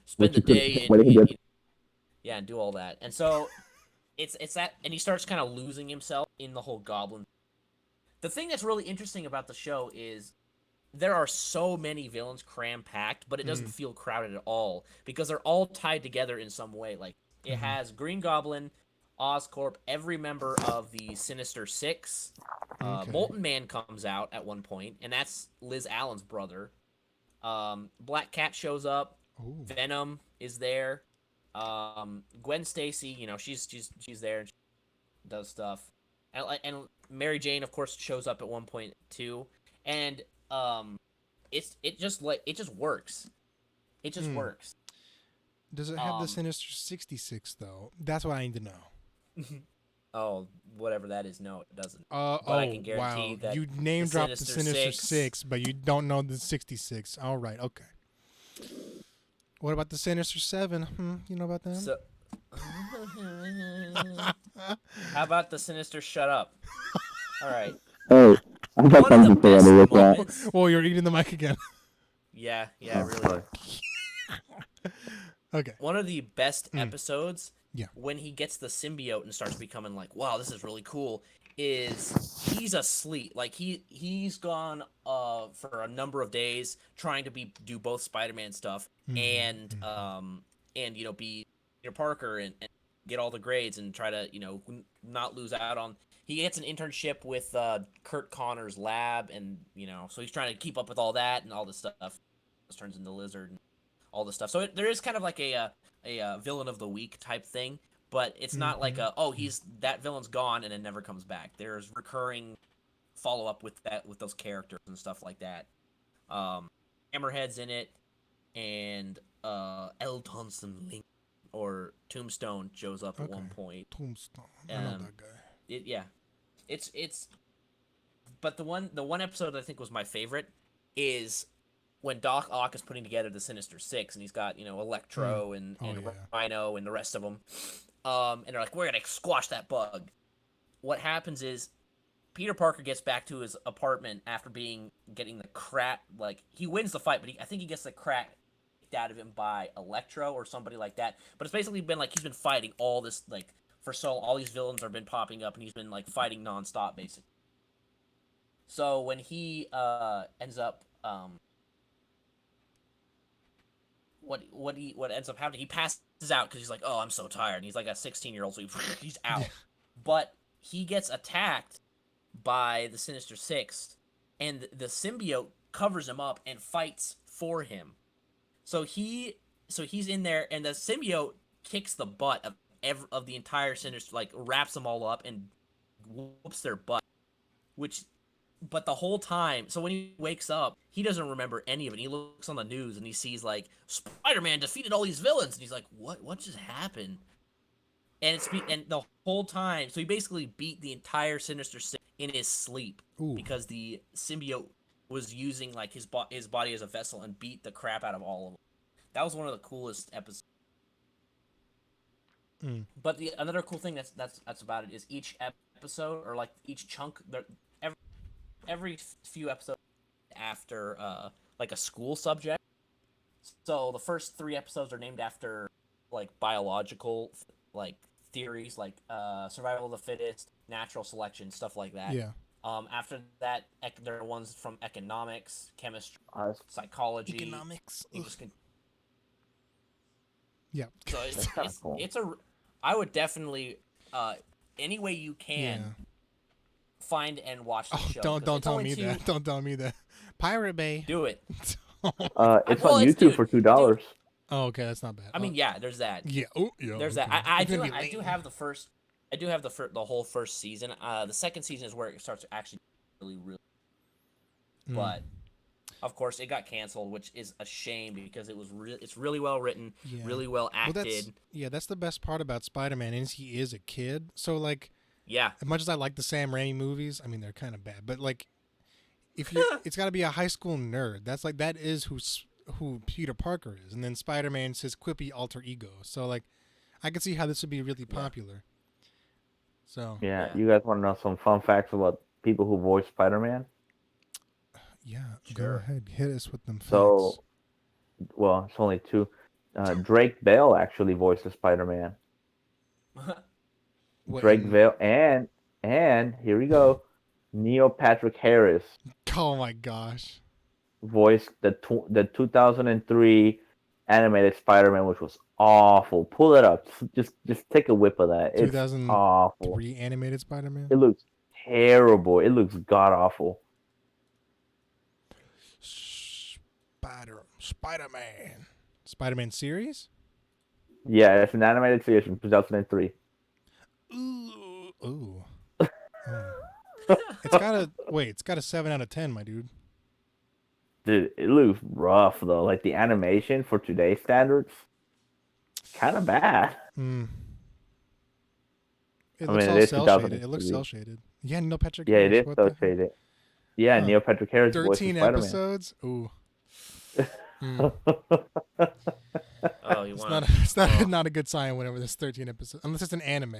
[SPEAKER 2] spend the day and do all that. And so it's that, and he starts kind of losing himself in the whole goblin. The thing that's really interesting about the show is there are so many villains cram-packed, but it doesn't feel crowded at all, because they're all tied together in some way. Like, it has Green Goblin, Oscorp, every member of the Sinister Six. Molten Man comes out at one point, and that's Liz Allen's brother. Black Cat shows up.
[SPEAKER 1] Ooh.
[SPEAKER 2] Venom is there. Gwen Stacy, she's there and she does stuff. And Mary Jane, of course, shows up at one point too. And it just works. It just works.
[SPEAKER 1] Does it have the Sinister 66 though? That's what I need to know.
[SPEAKER 2] Oh, whatever that is, no, it doesn't.
[SPEAKER 1] But
[SPEAKER 2] I can guarantee that
[SPEAKER 1] you name dropped the Sinister
[SPEAKER 2] Six.
[SPEAKER 1] 6, but you don't know the 66. All right, okay. What about the Sinister 7? You know about that?
[SPEAKER 2] So, how about the Sinister Shut Up? All right.
[SPEAKER 3] Oh, I got
[SPEAKER 2] One of the
[SPEAKER 3] something for you
[SPEAKER 2] best
[SPEAKER 3] to look at.
[SPEAKER 2] moments.
[SPEAKER 1] Well, you're eating the mic again.
[SPEAKER 2] Yeah,
[SPEAKER 3] Oh,
[SPEAKER 2] really.
[SPEAKER 3] sorry.
[SPEAKER 1] Okay.
[SPEAKER 2] One of the best episodes,
[SPEAKER 1] Yeah.
[SPEAKER 2] when he gets the symbiote and starts becoming like, wow, this is really cool, is he's asleep. Like he's gone for a number of days trying to do both Spider-Man stuff and be Peter Parker and get all the grades and try to not lose out on. He gets an internship with Kurt Connor's lab, and so he's trying to keep up with all that and all this stuff. Turns into Lizard and all this stuff. So there is kind of like a villain of the week type thing, but it's not like that villain's gone and it never comes back. There's recurring follow up with those characters and stuff like that. Hammerhead's in it, and L. Thompson Link or Tombstone shows up at one point.
[SPEAKER 1] Tombstone, I know that guy.
[SPEAKER 2] It's. But the one episode I think was my favorite is when Doc Ock is putting together the Sinister Six, and he's got Electro and Rhino and the rest of them, and they're like, we're gonna squash that bug. What happens is Peter Parker gets back to his apartment after getting the crap. Like, he wins the fight, but I think he gets the crap kicked out of him by Electro or somebody like that. But it's basically been like he's been fighting all this all these villains have been popping up, and he's been like fighting nonstop basically. So when he ends up what ends up happening, he passes out because he's like, oh, I'm so tired, and he's like a 16-year-old, so he's out. But he gets attacked by the Sinister Six, and the symbiote covers him up and fights for him. So he's in there, and the symbiote kicks the butt of the entire Sinister, like wraps them all up and whoops their butt. But the whole time, so when he wakes up, he doesn't remember any of it. He looks on the news and he sees like Spider-Man defeated all these villains, and he's like, "What just happened?" And the whole time, so he basically beat the entire Sinister Six in his sleep.
[SPEAKER 1] Ooh.
[SPEAKER 2] Because the symbiote was using like his body as a vessel and beat the crap out of all of them. That was one of the coolest episodes. But another cool thing that's about it is each episode, or like each chunk, every few episodes after like a school subject. So the first 3 episodes are named after like biological like theories, like survival of the fittest, natural selection, stuff like that.
[SPEAKER 1] Yeah.
[SPEAKER 2] After that, there are ones from economics, chemistry, psychology,
[SPEAKER 1] economics. Yeah.
[SPEAKER 2] So
[SPEAKER 4] cool.
[SPEAKER 2] I would definitely any way you can find and watch the show.
[SPEAKER 1] Don't tell me that. Don't tell me that. Pirate Bay.
[SPEAKER 2] Do it.
[SPEAKER 4] It's on YouTube for $2.
[SPEAKER 1] Oh, okay, that's not bad.
[SPEAKER 2] I mean, yeah, there's that.
[SPEAKER 1] Yeah. Oh, yeah.
[SPEAKER 2] There's that. I do have the first. I do have the whole first season. The second season is where it starts to actually really. But of course, it got canceled, which is a shame because it's really well written, really well acted.
[SPEAKER 1] That's the best part about Spider-Man is he is a kid. So like, as much as I like the Sam Raimi movies, I mean they're kind of bad, but like, it's got to be a high school nerd. That is who Peter Parker is, and then Spider-Man's his quippy alter ego. So like, I could see how this would be really popular. So
[SPEAKER 4] you guys want to know some fun facts about people who voice Spider-Man?
[SPEAKER 1] Yeah, go ahead, hit us with them facts.
[SPEAKER 4] So, well, it's only 2. Drake Bell actually voices Spider-Man. Drake Bell and here we go, Neil Patrick Harris.
[SPEAKER 1] Oh my gosh.
[SPEAKER 4] Voiced the 2003 animated Spider-Man, which was awful. Pull it up. Just take a whip of that. It's
[SPEAKER 1] 2003
[SPEAKER 4] awful.
[SPEAKER 1] Animated Spider-Man.
[SPEAKER 4] It looks terrible. It looks god awful.
[SPEAKER 1] Spider-Man series?
[SPEAKER 4] Yeah, it's an animated series from 2003.
[SPEAKER 1] Ooh. It's got a 7 out of 10, my dude.
[SPEAKER 4] Dude, it looks rough though. Like the animation for today's standards, kind of bad.
[SPEAKER 1] It looks all cell shaded. It looks cell shaded. Yeah, Neil Patrick Harris.
[SPEAKER 4] Yeah, it is cell shaded. Yeah, Neil Patrick Harris.
[SPEAKER 1] 13 episodes. Ooh.
[SPEAKER 2] Oh, you want?
[SPEAKER 1] It's not a good sign whenever there's 13 episodes, unless it's an anime.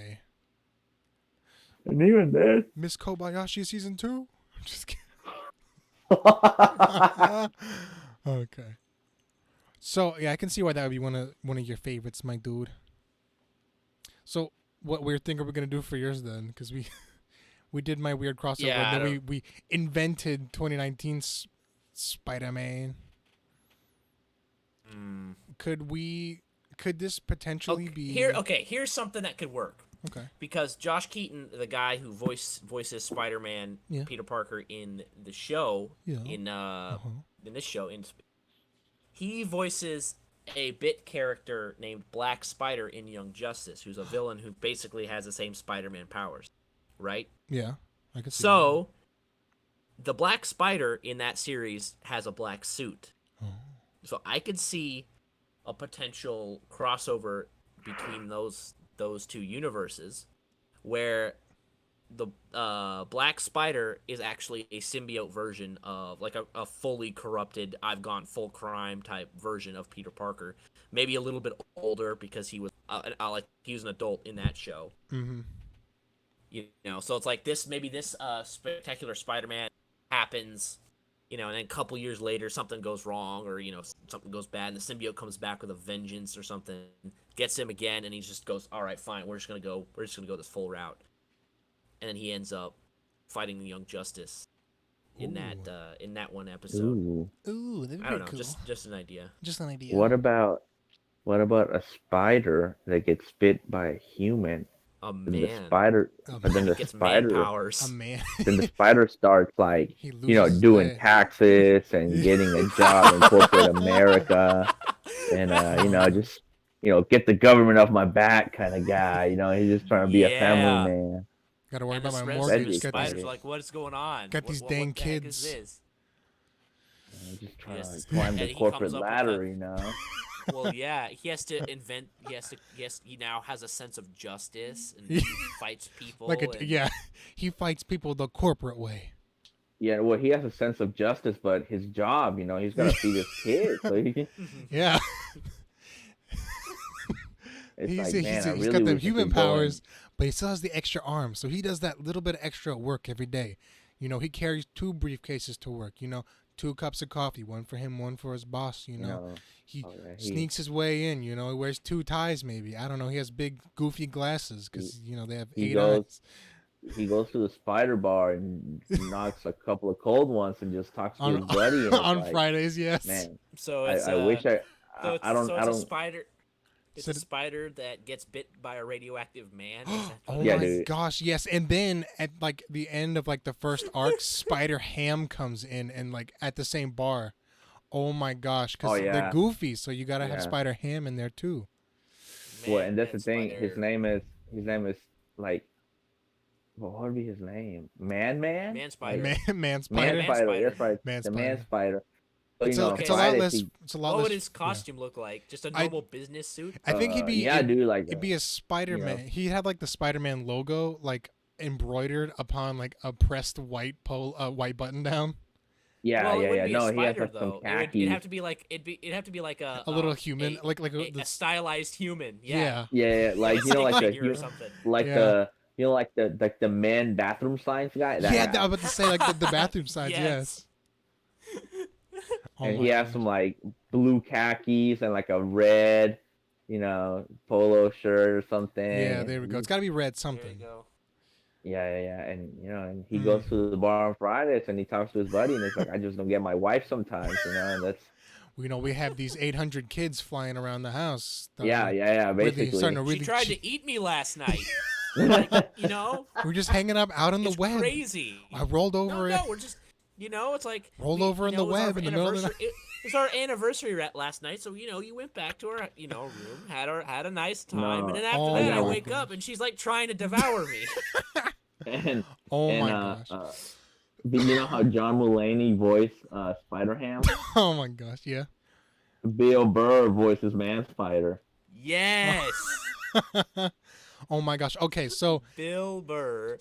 [SPEAKER 4] And even then,
[SPEAKER 1] Miss Kobayashi season 2. I'm just kidding. Okay. So yeah, I can see why that would be one of your favorites, my dude. So what weird thing are we gonna do for yours then? Because We did my weird crossover,
[SPEAKER 2] Yeah,
[SPEAKER 1] and
[SPEAKER 2] I
[SPEAKER 1] then we invented 2019 Spider-Man.
[SPEAKER 2] Mm.
[SPEAKER 1] Could this potentially
[SPEAKER 2] Okay,
[SPEAKER 1] be
[SPEAKER 2] here's something that could work.
[SPEAKER 1] okay?
[SPEAKER 2] Because Josh Keaton, the guy who voices Spider-Man,
[SPEAKER 1] Yeah.
[SPEAKER 2] Peter Parker in the show,
[SPEAKER 1] Yeah.
[SPEAKER 2] in
[SPEAKER 1] Uh-huh.
[SPEAKER 2] in this show, he voices a bit character named Black Spider in Young Justice, who's a villain who basically has the same Spider-Man powers, right?
[SPEAKER 1] Yeah, I could see that.
[SPEAKER 2] So the Black Spider in that series has a black suit,
[SPEAKER 1] Oh.
[SPEAKER 2] so I could see a potential crossover between those two universes, where the Black Spider is actually a symbiote version of like a fully corrupted, I've gone full crime type version of Peter Parker. Maybe a little bit older because he was like he was an adult in that show.
[SPEAKER 1] Mm-hmm.
[SPEAKER 2] You know, so it's like maybe this spectacular Spider-Man happens, you know, and then a couple years later something goes wrong, or you know, something goes bad, and the symbiote comes back with a vengeance or something, gets him again, and he just goes, all right, fine, we're just gonna go this full route, and then he ends up fighting the Young Justice in that one episode.
[SPEAKER 3] Ooh.
[SPEAKER 1] Ooh, that'd be
[SPEAKER 2] I don't
[SPEAKER 1] pretty
[SPEAKER 2] know,
[SPEAKER 1] cool.
[SPEAKER 2] just an idea.
[SPEAKER 1] Just an idea.
[SPEAKER 3] What about a spider that gets bit by a human?
[SPEAKER 2] A
[SPEAKER 3] Then the
[SPEAKER 2] man
[SPEAKER 3] spider,
[SPEAKER 1] Oh,
[SPEAKER 3] but then the
[SPEAKER 2] gets man
[SPEAKER 3] spider,
[SPEAKER 1] a
[SPEAKER 2] powers.
[SPEAKER 1] man.
[SPEAKER 3] then the spider starts like,
[SPEAKER 1] He
[SPEAKER 3] you know,
[SPEAKER 1] loses
[SPEAKER 3] doing
[SPEAKER 1] that.
[SPEAKER 3] taxes and getting a job in corporate America, and you know, just get the government off my back kind of guy. You know, he's just trying to be a family
[SPEAKER 2] Yeah.
[SPEAKER 3] man.
[SPEAKER 1] Gotta worry
[SPEAKER 2] And
[SPEAKER 1] about
[SPEAKER 2] the
[SPEAKER 1] my
[SPEAKER 2] rest of
[SPEAKER 3] That'd
[SPEAKER 1] mortgage.
[SPEAKER 3] be
[SPEAKER 2] the
[SPEAKER 1] Got these,
[SPEAKER 2] spiders
[SPEAKER 3] exciting.
[SPEAKER 2] are like, what is going on?
[SPEAKER 1] got these dang
[SPEAKER 2] what the heck
[SPEAKER 1] kids.
[SPEAKER 2] is this?
[SPEAKER 3] Just trying
[SPEAKER 2] Yes.
[SPEAKER 3] to climb
[SPEAKER 2] And
[SPEAKER 3] the
[SPEAKER 2] he
[SPEAKER 3] corporate
[SPEAKER 2] comes up with
[SPEAKER 3] ladder, you know.
[SPEAKER 2] Well, yeah, he has to invent. He now has a sense of justice and he fights people.
[SPEAKER 1] yeah, he fights people the corporate way.
[SPEAKER 3] Yeah, well, he has a sense of justice, but his job, you know, he's got to feed his kids. So
[SPEAKER 1] Yeah,
[SPEAKER 3] it's like,
[SPEAKER 1] he's
[SPEAKER 3] man, I
[SPEAKER 1] got
[SPEAKER 3] really
[SPEAKER 1] the
[SPEAKER 3] wish I
[SPEAKER 1] human
[SPEAKER 3] could go
[SPEAKER 1] powers, but he still has the extra arm, so he does that little bit of extra work every day. You know, he carries 2 briefcases to work. You know, 2 cups of coffee, one for him, one for his boss. You
[SPEAKER 3] and,
[SPEAKER 1] know, he
[SPEAKER 3] oh, yeah,
[SPEAKER 1] sneaks his way in. You know, he wears 2 ties, maybe. I don't know. He has big, goofy glasses because you know they have
[SPEAKER 3] he
[SPEAKER 1] 8
[SPEAKER 3] goes
[SPEAKER 1] eyes.
[SPEAKER 3] he goes to the spider bar and knocks a couple of cold ones and just talks to
[SPEAKER 1] On,
[SPEAKER 3] his buddy. And it's
[SPEAKER 1] on
[SPEAKER 3] like,
[SPEAKER 1] Fridays, yes.
[SPEAKER 3] man,
[SPEAKER 2] So it's
[SPEAKER 3] I wish I
[SPEAKER 2] it's
[SPEAKER 3] don't
[SPEAKER 2] a spider. It's
[SPEAKER 1] So
[SPEAKER 2] a spider that gets bit by a radioactive man. Is that
[SPEAKER 1] Oh
[SPEAKER 2] what
[SPEAKER 3] Yeah,
[SPEAKER 2] it
[SPEAKER 1] my
[SPEAKER 2] is?
[SPEAKER 3] dude.
[SPEAKER 1] gosh, yes. And then at like the end of like the first arc, Spider Ham comes in and like at the same bar. Oh my gosh, because
[SPEAKER 3] Oh,
[SPEAKER 1] they're
[SPEAKER 3] yeah.
[SPEAKER 1] goofy, so you gotta have
[SPEAKER 3] Yeah.
[SPEAKER 1] Spider Ham in there too.
[SPEAKER 3] well,
[SPEAKER 2] Man,
[SPEAKER 3] and that's
[SPEAKER 2] that
[SPEAKER 3] the thing.
[SPEAKER 2] spider-
[SPEAKER 3] His name is like, what would be his name? Man.
[SPEAKER 2] Man spider.
[SPEAKER 1] Man Spider.
[SPEAKER 3] Man
[SPEAKER 2] Man
[SPEAKER 3] Spider.
[SPEAKER 2] Spider.
[SPEAKER 3] That's right.
[SPEAKER 1] Man
[SPEAKER 3] the Man
[SPEAKER 1] Spider.
[SPEAKER 3] Spider. So,
[SPEAKER 1] It's
[SPEAKER 3] you
[SPEAKER 1] a,
[SPEAKER 3] know,
[SPEAKER 1] it's
[SPEAKER 2] okay,
[SPEAKER 1] a lot
[SPEAKER 3] Fridays
[SPEAKER 1] less.
[SPEAKER 3] he-
[SPEAKER 1] It's a lot
[SPEAKER 2] What
[SPEAKER 1] less.
[SPEAKER 2] would his costume look like? Just a
[SPEAKER 1] I-
[SPEAKER 2] normal business suit?
[SPEAKER 1] I think he'd be.
[SPEAKER 3] yeah, dude, like
[SPEAKER 1] It'd be a Spider Man.
[SPEAKER 3] know.
[SPEAKER 1] He had like the Spider Man logo like embroidered upon like a pressed white white button down.
[SPEAKER 3] yeah,
[SPEAKER 2] Well, it
[SPEAKER 3] yeah,
[SPEAKER 2] wouldn't
[SPEAKER 3] yeah.
[SPEAKER 2] be a
[SPEAKER 3] No, he has
[SPEAKER 2] spider
[SPEAKER 3] like
[SPEAKER 2] though.
[SPEAKER 3] some
[SPEAKER 2] It'd
[SPEAKER 3] khakis.
[SPEAKER 2] have to be like a
[SPEAKER 1] little human, like
[SPEAKER 2] a
[SPEAKER 1] this-
[SPEAKER 2] stylized human.
[SPEAKER 1] Yeah.
[SPEAKER 3] Yeah, like
[SPEAKER 2] Like
[SPEAKER 3] you know,
[SPEAKER 2] a
[SPEAKER 3] like
[SPEAKER 2] stick
[SPEAKER 3] the
[SPEAKER 2] figure or something.
[SPEAKER 3] like
[SPEAKER 1] Yeah.
[SPEAKER 3] the you know, like the man bathroom signs guy. That
[SPEAKER 1] Yeah,
[SPEAKER 3] guy.
[SPEAKER 1] I was about to say like the bathroom signs.
[SPEAKER 2] Yes.
[SPEAKER 1] Yes. Oh
[SPEAKER 3] and
[SPEAKER 1] my
[SPEAKER 3] he has
[SPEAKER 1] gosh.
[SPEAKER 3] some like blue khakis and like a red, polo shirt or something.
[SPEAKER 1] Yeah, there we go. It's got to be red
[SPEAKER 2] There
[SPEAKER 1] something.
[SPEAKER 2] you go.
[SPEAKER 3] Yeah, and and he
[SPEAKER 1] Hmm.
[SPEAKER 3] goes to the bar on Fridays and he talks to his buddy and it's like, I just don't get my wife sometimes, and that's
[SPEAKER 1] You know, we have these 800 kids flying around the house.
[SPEAKER 3] yeah,
[SPEAKER 1] Really
[SPEAKER 3] basically.
[SPEAKER 1] starting to really.
[SPEAKER 2] She tried to eat me last night. Like, you know,
[SPEAKER 1] We're just hanging up out on the
[SPEAKER 2] it's
[SPEAKER 1] web.
[SPEAKER 2] crazy.
[SPEAKER 1] I rolled over it.
[SPEAKER 2] No, we're just, it's like
[SPEAKER 1] Rolled
[SPEAKER 2] we-
[SPEAKER 1] over in the
[SPEAKER 2] it was our
[SPEAKER 1] web in the middle of the
[SPEAKER 2] anniversary- It was our anniversary last night, so you went back to our room, had a nice time, and then after
[SPEAKER 1] Oh
[SPEAKER 2] that I
[SPEAKER 3] my
[SPEAKER 2] wake up and she's like trying to devour me.
[SPEAKER 3] and
[SPEAKER 1] Oh
[SPEAKER 3] and
[SPEAKER 1] my gosh.
[SPEAKER 3] but you know how John Mulaney voiced Spider-Ham?
[SPEAKER 1] Oh my gosh. Yeah.
[SPEAKER 3] Bill Burr voices Man Spider.
[SPEAKER 2] Yes,
[SPEAKER 1] Oh my gosh. Okay, so
[SPEAKER 2] Bill Burr.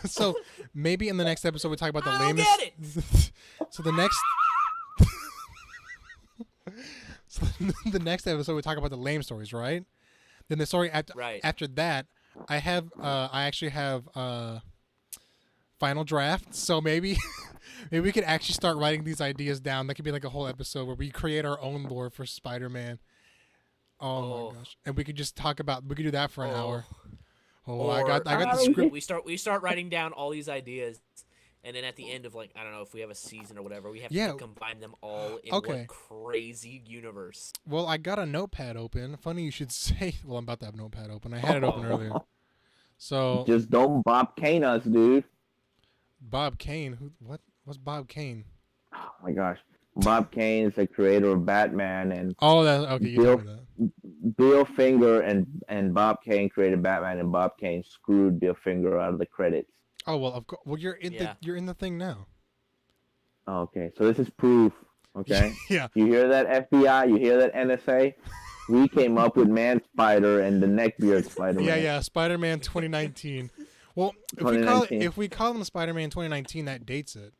[SPEAKER 1] so maybe in the next episode we talk about the
[SPEAKER 2] I don't
[SPEAKER 1] lamest.
[SPEAKER 2] get
[SPEAKER 1] So the next. So the next episode we talk about the lame stories, right? Then the story after
[SPEAKER 2] Right.
[SPEAKER 1] after that, I actually have final draft. So maybe maybe we could actually start writing these ideas down. That could be like a whole episode where we create our own lore for Spider-Man. Oh
[SPEAKER 2] Oh.
[SPEAKER 1] my gosh! And we could just talk about. We could do that for an hour. Oh,
[SPEAKER 2] Or
[SPEAKER 1] I got the
[SPEAKER 3] Oh,
[SPEAKER 1] script.
[SPEAKER 2] we start writing down all these ideas, and then at the end of like I don't know if we have a season or whatever, we have
[SPEAKER 1] Yeah.
[SPEAKER 2] to combine them all in one
[SPEAKER 1] Okay.
[SPEAKER 2] crazy universe.
[SPEAKER 1] Well, I got a notepad open. Funny you should say. Well, I'm about to have notepad open. I had it open earlier. So
[SPEAKER 3] just don't Bob Kane us, dude.
[SPEAKER 1] Bob Kane. What's Bob Kane?
[SPEAKER 3] Oh my gosh. Bob Kane is the creator of Batman, and
[SPEAKER 1] Oh, that okay. You told
[SPEAKER 3] Bill
[SPEAKER 1] me that.
[SPEAKER 3] Bill Finger and Bob Kane created Batman, and Bob Kane screwed Bill Finger out of the credits.
[SPEAKER 1] Oh well, of course. Well,
[SPEAKER 2] Yeah.
[SPEAKER 1] you're in the thing now.
[SPEAKER 3] Oh, okay, so this is proof. Okay,
[SPEAKER 1] Yeah.
[SPEAKER 3] you hear that FBI? You hear that NSA? We came up with Man Spider and the Neckbeard Spider-Man.
[SPEAKER 1] Yeah. Spider-Man 2019. Well,
[SPEAKER 3] 2019.
[SPEAKER 1] if we call him Spider-Man 2019, that dates it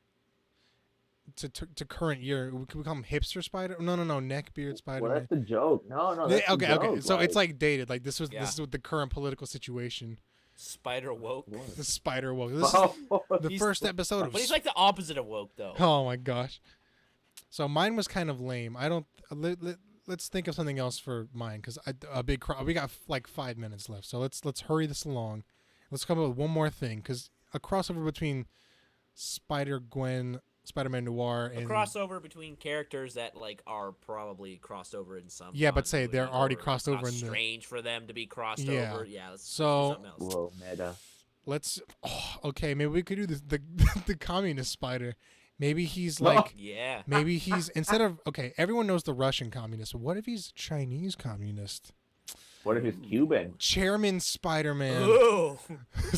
[SPEAKER 1] to current year. We call him hipster Spider. No, Neckbeard
[SPEAKER 3] Well,
[SPEAKER 1] Spider-Man.
[SPEAKER 3] that's the joke. No, that's the
[SPEAKER 1] Okay.
[SPEAKER 3] joke.
[SPEAKER 1] So it's like dated. Like this
[SPEAKER 2] Yeah.
[SPEAKER 1] is with the current political situation.
[SPEAKER 2] Spider woke.
[SPEAKER 1] The Spider woke. This is the
[SPEAKER 2] He's-
[SPEAKER 1] first episode of.
[SPEAKER 2] But he's like the opposite of woke though.
[SPEAKER 1] Oh my gosh. So mine was kind of lame. I don't. Let's think of something else for mine because we got like 5 minutes left. So let's hurry this along. Let's come up with one more thing because a crossover between Spider-Gwen, Spider-Man Noir,
[SPEAKER 2] A
[SPEAKER 1] and
[SPEAKER 2] crossover between characters that like are probably crossed over in some.
[SPEAKER 1] Yeah, but say they're
[SPEAKER 2] continuity,
[SPEAKER 1] already
[SPEAKER 2] or
[SPEAKER 1] crossed
[SPEAKER 2] it's
[SPEAKER 1] over
[SPEAKER 2] not
[SPEAKER 1] in the-
[SPEAKER 2] strange for them to be crossed
[SPEAKER 1] Yeah.
[SPEAKER 2] over. Yeah. Let's
[SPEAKER 1] So-
[SPEAKER 2] do something else.
[SPEAKER 3] Whoa, meta.
[SPEAKER 1] let's. Oh, okay, maybe we could do this. The communist spider. Maybe he's like.
[SPEAKER 2] Yeah.
[SPEAKER 1] Maybe he's instead of okay. Everyone knows the Russian communist. But what if he's Chinese communist?
[SPEAKER 3] What if he's Cuban?
[SPEAKER 1] Chairman Spider-Man.
[SPEAKER 2] Ooh.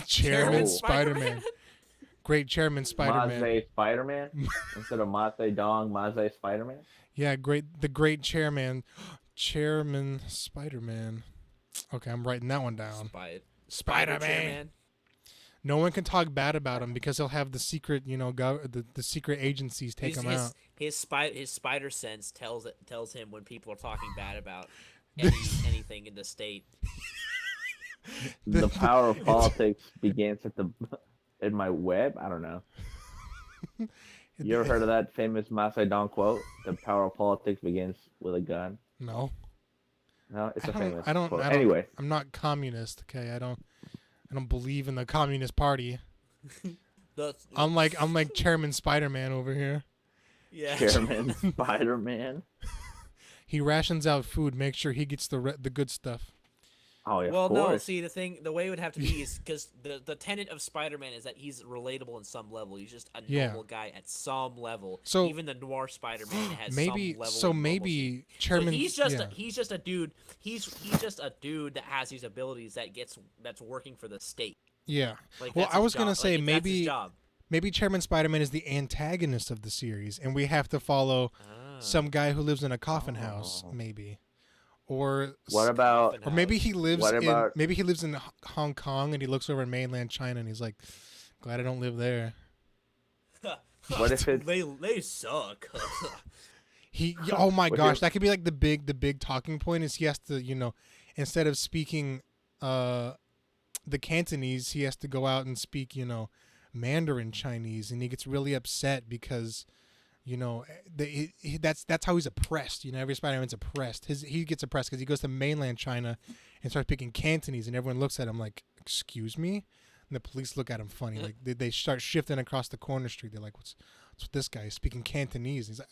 [SPEAKER 1] Chairman
[SPEAKER 3] Oh.
[SPEAKER 1] Spider-Man. Great Chairman Spider-Man.
[SPEAKER 3] Maze Spider-Man instead of Maze Dong, Maze Spider-Man.
[SPEAKER 1] Yeah, the great Chairman. Chairman Spider-Man. Okay, I'm writing that one down. Spider-Man.
[SPEAKER 2] Chairman.
[SPEAKER 1] No one can talk bad about him because he'll have the secret, the secret agencies take him out.
[SPEAKER 2] His spider sense tells him when people are talking bad about anything in the state.
[SPEAKER 3] The power of politics begins in my web. I don't know. You ever heard of that famous Mao Zedong quote? The power of politics begins with a gun.
[SPEAKER 1] No.
[SPEAKER 3] No, it's a famous
[SPEAKER 1] I don't.
[SPEAKER 3] quote. Anyway,
[SPEAKER 1] I'm not communist. Okay, I don't believe in the Communist Party. I'm like Chairman Spider-Man over here.
[SPEAKER 2] Yeah.
[SPEAKER 3] Chairman Spider-Man.
[SPEAKER 1] He rations out food, make sure he gets the good stuff.
[SPEAKER 3] Oh yeah,
[SPEAKER 2] Well,
[SPEAKER 3] of
[SPEAKER 2] no.
[SPEAKER 3] course.
[SPEAKER 2] See, the way it would have to be is because the tenet of Spider-Man is that he's relatable in some level. He's just a
[SPEAKER 1] Yeah.
[SPEAKER 2] normal guy at some level.
[SPEAKER 1] So-
[SPEAKER 2] even the noir Spider-Man has
[SPEAKER 1] Maybe
[SPEAKER 2] some level.
[SPEAKER 1] so.
[SPEAKER 2] of
[SPEAKER 1] Maybe
[SPEAKER 2] normalcy. So
[SPEAKER 1] Chairman.
[SPEAKER 2] he's just
[SPEAKER 1] yeah.
[SPEAKER 2] he's just a dude. He's just a dude that has these abilities that's working for the state.
[SPEAKER 1] Yeah.
[SPEAKER 2] Like
[SPEAKER 1] Well,
[SPEAKER 2] that's
[SPEAKER 1] I
[SPEAKER 2] his
[SPEAKER 1] was gonna
[SPEAKER 2] job.
[SPEAKER 1] say
[SPEAKER 2] like, that's his
[SPEAKER 1] maybe
[SPEAKER 2] job.
[SPEAKER 1] maybe Chairman Spider-Man is the antagonist of the series, and we have to follow some guy who lives in a coffin house, maybe, or
[SPEAKER 3] What about
[SPEAKER 1] or maybe he lives
[SPEAKER 3] What
[SPEAKER 1] in
[SPEAKER 3] about-
[SPEAKER 1] maybe he lives in Hong Kong and he looks over in mainland China and he's like, glad I don't live there.
[SPEAKER 3] what if it's
[SPEAKER 2] they suck?
[SPEAKER 1] Oh my
[SPEAKER 3] What
[SPEAKER 1] gosh,
[SPEAKER 3] if-
[SPEAKER 1] that could be like the big talking point is he has to, instead of speaking the Cantonese, he has to go out and speak, Mandarin Chinese, and he gets really upset because that's how he's oppressed. Every Spider-Man's oppressed. He gets oppressed because he goes to mainland China and starts speaking Cantonese, and everyone looks at him like, "Excuse me," and the police look at him funny. Like they start shifting across the corner street. They're like, "What's with this guy speaking Cantonese?" He's like,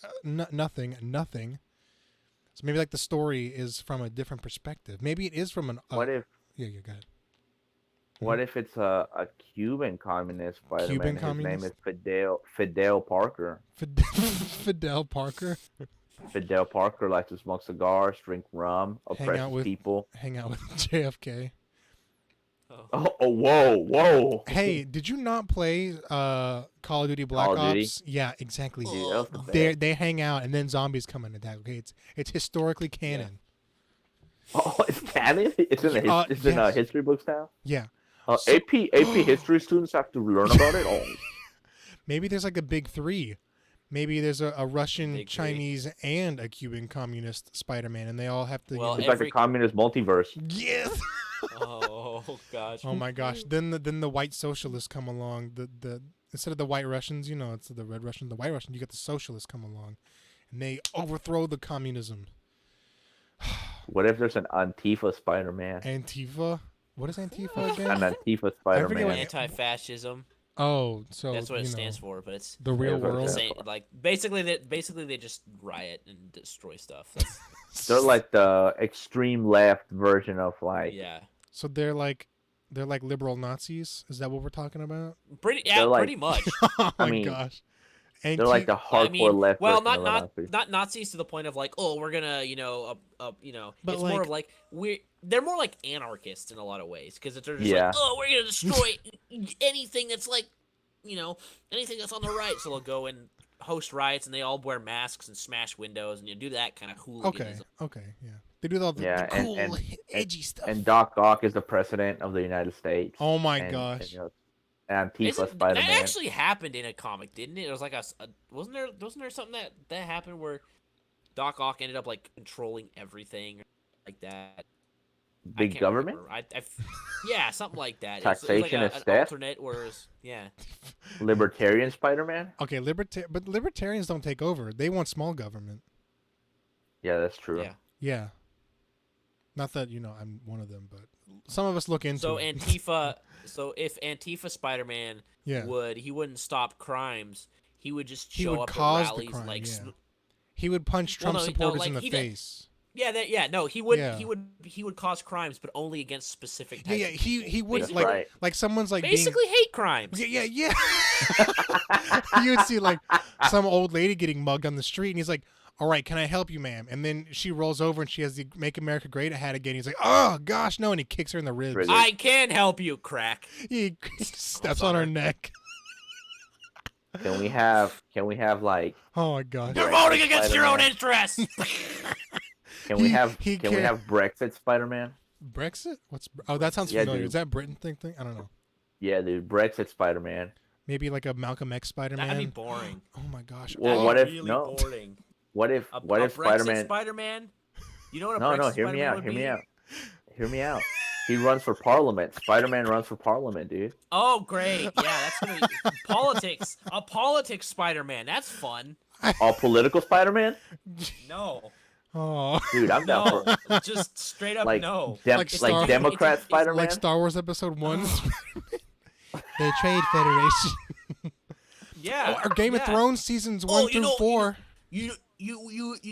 [SPEAKER 1] nothing." So maybe like the story is from a different perspective. Maybe it is from an.
[SPEAKER 3] what if
[SPEAKER 1] Yeah, go ahead.
[SPEAKER 3] what if it's a Cuban communist Spider-Man?
[SPEAKER 1] Cuban
[SPEAKER 3] His
[SPEAKER 1] communist?
[SPEAKER 3] name is Fidel Parker.
[SPEAKER 1] Fidel Parker.
[SPEAKER 3] Fidel Parker likes to smoke cigars, drink rum,
[SPEAKER 1] Hang
[SPEAKER 3] oppress
[SPEAKER 1] out with-
[SPEAKER 3] people.
[SPEAKER 1] Hang out with JFK.
[SPEAKER 3] Oh, whoa!
[SPEAKER 1] Hey, did you not play Call of Duty Black
[SPEAKER 3] Call of Duty?
[SPEAKER 1] Ops? Yeah, exactly.
[SPEAKER 3] Yeah, that was the
[SPEAKER 1] They hang out and then zombies come and attack. Okay, it's historically canon.
[SPEAKER 3] Oh, it's canon. It's in
[SPEAKER 1] yes.
[SPEAKER 3] history books now.
[SPEAKER 1] Yeah.
[SPEAKER 3] AP history students have to learn about it. Oh,
[SPEAKER 1] Maybe there's like a big three. Maybe there's a Russian,
[SPEAKER 2] Big three.
[SPEAKER 1] Chinese, and a Cuban communist Spider-Man, and they all have to.
[SPEAKER 2] Well,
[SPEAKER 3] it's like a communist multiverse.
[SPEAKER 1] yes.
[SPEAKER 2] Oh gosh.
[SPEAKER 1] Oh my gosh! Then the white socialists come along. The instead of the white Russians, it's the red Russian, the white Russian. You get the socialists come along, and they overthrow the communism.
[SPEAKER 3] What if there's an Antifa Spider-Man?
[SPEAKER 1] Antifa. What is Antifa again?
[SPEAKER 4] An Antifa
[SPEAKER 1] forget
[SPEAKER 4] Spider-Man.
[SPEAKER 1] what-
[SPEAKER 2] Anti-fascism.
[SPEAKER 1] Oh, so
[SPEAKER 2] That's what it
[SPEAKER 1] you
[SPEAKER 2] stands
[SPEAKER 1] know,
[SPEAKER 2] for. But it's
[SPEAKER 1] the real
[SPEAKER 4] That's what it
[SPEAKER 1] world.
[SPEAKER 4] stands
[SPEAKER 2] same, like basically they just riot and destroy stuff. That's,
[SPEAKER 4] They're like the extreme left version of like.
[SPEAKER 2] yeah,
[SPEAKER 1] So they're like liberal Nazis. Is that what we're talking about?
[SPEAKER 4] They're like-
[SPEAKER 2] pretty much.
[SPEAKER 1] Oh my
[SPEAKER 4] mean,
[SPEAKER 1] gosh.
[SPEAKER 4] They're like the
[SPEAKER 2] I
[SPEAKER 4] hardcore
[SPEAKER 2] mean,
[SPEAKER 4] left
[SPEAKER 2] well,
[SPEAKER 4] version of a Nazi.
[SPEAKER 2] not Nazis to the point of like, oh, we're gonna,
[SPEAKER 1] But
[SPEAKER 2] it's
[SPEAKER 1] like-
[SPEAKER 2] more of like they're more like anarchists in a lot of ways because they're just
[SPEAKER 4] Yeah.
[SPEAKER 2] like, oh, we're gonna destroy anything that's like, anything that's on the right. So they'll go and host riots and they all wear masks and smash windows and you do that kind of hooliganism.
[SPEAKER 1] Okay, yeah. They do all the
[SPEAKER 4] Yeah,
[SPEAKER 1] cool,
[SPEAKER 4] and
[SPEAKER 1] edgy stuff.
[SPEAKER 4] And Doc Ock is the president of the United States.
[SPEAKER 1] Oh my
[SPEAKER 4] and,
[SPEAKER 1] gosh.
[SPEAKER 4] And, you know, Antifa
[SPEAKER 2] That
[SPEAKER 4] Spider-Man.
[SPEAKER 2] actually happened in a comic, didn't it? It was like wasn't there something that happened where Doc Ock ended up like controlling everything like that? I
[SPEAKER 4] Big
[SPEAKER 2] can't
[SPEAKER 4] government?
[SPEAKER 2] remember. Yeah, something like that.
[SPEAKER 4] Taxation
[SPEAKER 2] it was
[SPEAKER 4] is
[SPEAKER 2] an
[SPEAKER 4] theft?
[SPEAKER 2] alternate, whereas yeah.
[SPEAKER 4] Libertarian Spider-Man?
[SPEAKER 1] Okay, but libertarians don't take over. They want small government.
[SPEAKER 4] Yeah, that's true.
[SPEAKER 2] Yeah.
[SPEAKER 1] Yeah. Not that, I'm one of them, but some of us look into
[SPEAKER 2] So
[SPEAKER 1] it.
[SPEAKER 2] if Antifa Spider-Man
[SPEAKER 1] Yeah.
[SPEAKER 2] he wouldn't stop crimes. He would just
[SPEAKER 1] He
[SPEAKER 2] show
[SPEAKER 1] would
[SPEAKER 2] up
[SPEAKER 1] cause
[SPEAKER 2] at
[SPEAKER 1] the
[SPEAKER 2] rallies
[SPEAKER 1] crime,
[SPEAKER 2] like
[SPEAKER 1] yeah. He would punch
[SPEAKER 2] Well,
[SPEAKER 1] Trump
[SPEAKER 2] no,
[SPEAKER 1] supporters
[SPEAKER 2] like,
[SPEAKER 1] in the
[SPEAKER 2] he did-
[SPEAKER 1] face.
[SPEAKER 2] no, he would
[SPEAKER 1] Yeah.
[SPEAKER 2] he would cause crimes but only against specific
[SPEAKER 1] Yeah,
[SPEAKER 2] types
[SPEAKER 1] yeah,
[SPEAKER 2] of
[SPEAKER 1] he
[SPEAKER 2] people.
[SPEAKER 1] would
[SPEAKER 4] That's
[SPEAKER 1] like
[SPEAKER 4] right.
[SPEAKER 1] like someone's like
[SPEAKER 2] basically hate crimes.
[SPEAKER 1] being yeah. You would see like some old lady getting mugged on the street and he's like, "All right, can I help you, ma'am?" And then she rolls over and she has the "Make America Great" hat again. He's like, "Oh gosh, no!" And he kicks her in the ribs.
[SPEAKER 4] Really?
[SPEAKER 2] I can help you, crack.
[SPEAKER 1] He steps on her neck.
[SPEAKER 4] Can we have like
[SPEAKER 1] Oh my gosh.
[SPEAKER 2] You're
[SPEAKER 4] Right,
[SPEAKER 2] voting against your own
[SPEAKER 4] Spider-Man.
[SPEAKER 2] interests.
[SPEAKER 4] can we have
[SPEAKER 1] he
[SPEAKER 4] can we
[SPEAKER 1] can't-
[SPEAKER 4] have Brexit Spider-Man?
[SPEAKER 1] Brexit? Oh, that sounds
[SPEAKER 4] Yeah,
[SPEAKER 1] familiar.
[SPEAKER 4] dude.
[SPEAKER 1] Is that Britain thing? I don't know.
[SPEAKER 4] Yeah, dude, Brexit Spider-Man.
[SPEAKER 1] Maybe like a Malcolm X Spider-Man.
[SPEAKER 2] That'd be boring.
[SPEAKER 1] Oh my gosh.
[SPEAKER 4] Well,
[SPEAKER 1] Oh,
[SPEAKER 4] what if
[SPEAKER 2] really
[SPEAKER 4] no?
[SPEAKER 2] boring?
[SPEAKER 4] What if
[SPEAKER 2] A
[SPEAKER 4] Brexit
[SPEAKER 2] Spider-Man?
[SPEAKER 4] Spider-Man?
[SPEAKER 2] You know what a
[SPEAKER 4] No,
[SPEAKER 2] Brexit
[SPEAKER 4] hear me
[SPEAKER 2] Spider-Man
[SPEAKER 4] out.
[SPEAKER 2] would
[SPEAKER 4] Hear
[SPEAKER 2] be?
[SPEAKER 4] me out. Hear me out. He runs for parliament. Spider-Man runs for parliament, dude.
[SPEAKER 2] Oh, great. Yeah, that's gonna be politics. A politics Spider-Man. That's fun.
[SPEAKER 4] All political Spider-Man?
[SPEAKER 2] No.
[SPEAKER 1] Oh.
[SPEAKER 4] Dude, I'm down
[SPEAKER 2] No.
[SPEAKER 4] for
[SPEAKER 2] Just straight up
[SPEAKER 4] like
[SPEAKER 2] no.
[SPEAKER 1] Like Star-
[SPEAKER 4] like Democrat
[SPEAKER 2] it's
[SPEAKER 4] Spider-Man.
[SPEAKER 1] Like Star Wars Episode 1. The Trade Federation.
[SPEAKER 2] Yeah.
[SPEAKER 1] Or Game of
[SPEAKER 2] yeah.
[SPEAKER 1] Thrones Seasons
[SPEAKER 2] Oh,
[SPEAKER 1] 1 through 4.
[SPEAKER 2] You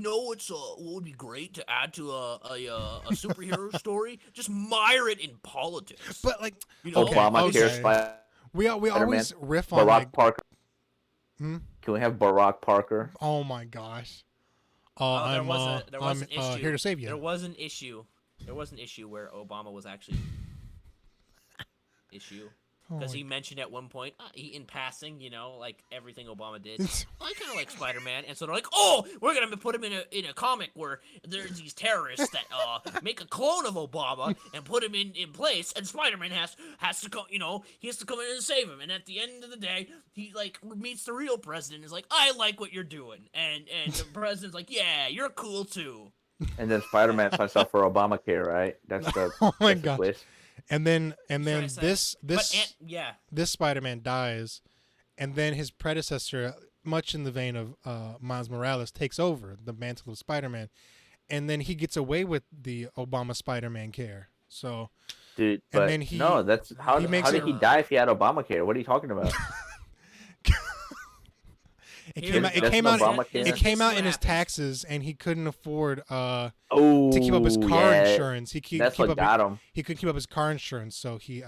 [SPEAKER 2] know what's what would be great to add to a superhero story? Just mire it in politics.
[SPEAKER 1] But like,
[SPEAKER 2] You know,
[SPEAKER 4] Obamacare
[SPEAKER 1] okay.
[SPEAKER 4] Spider-Man.
[SPEAKER 1] we always riff on
[SPEAKER 4] Barack
[SPEAKER 1] like,
[SPEAKER 4] Parker.
[SPEAKER 1] Hmm?
[SPEAKER 4] Can we have Barack Parker?
[SPEAKER 1] oh my gosh.
[SPEAKER 2] there
[SPEAKER 1] I'm
[SPEAKER 2] was an issue.
[SPEAKER 1] here to save you.
[SPEAKER 2] There was an issue. There was an issue where Obama was actually issue
[SPEAKER 1] Oh
[SPEAKER 2] because
[SPEAKER 1] my-
[SPEAKER 2] he mentioned at one point, in passing, like everything Obama did. I kind of like Spider-Man, and so they're like, "Oh, we're gonna put him in a comic where there's these terrorists that make a clone of Obama and put him in place, and Spider-Man has to come, he has to come in and save him. And at the end of the day, he like meets the real president, and is like, I like what you're doing, and the president's like, yeah, you're cool too.
[SPEAKER 4] And then Spider-Man signs up for Obamacare, right? That's the
[SPEAKER 1] Oh my
[SPEAKER 4] that's the
[SPEAKER 1] gosh.
[SPEAKER 4] twist.
[SPEAKER 1] And then
[SPEAKER 2] Trying to say.
[SPEAKER 1] this
[SPEAKER 2] Yeah.
[SPEAKER 1] this Spider-Man dies, and then his predecessor, much in the vein of Miles Morales, takes over the mantle of Spider-Man, and then he gets away with the Obama Spider-Man care. So
[SPEAKER 4] Dude,
[SPEAKER 1] And
[SPEAKER 4] but
[SPEAKER 1] then he-
[SPEAKER 4] no, that's how
[SPEAKER 1] he makes
[SPEAKER 4] how did
[SPEAKER 1] it-
[SPEAKER 4] he die if he had Obamacare? What are you talking about?
[SPEAKER 1] it
[SPEAKER 2] Here-
[SPEAKER 1] came out. It
[SPEAKER 4] That's
[SPEAKER 1] came
[SPEAKER 4] an
[SPEAKER 1] out.
[SPEAKER 4] Obamacare.
[SPEAKER 1] It came
[SPEAKER 2] This is
[SPEAKER 1] out
[SPEAKER 2] what
[SPEAKER 1] in his
[SPEAKER 2] happens.
[SPEAKER 1] taxes, and he couldn't afford
[SPEAKER 4] Oh,
[SPEAKER 1] to keep up his car
[SPEAKER 4] yeah.
[SPEAKER 1] insurance. He
[SPEAKER 4] That's what got him
[SPEAKER 1] He couldn't keep up his car insurance, so he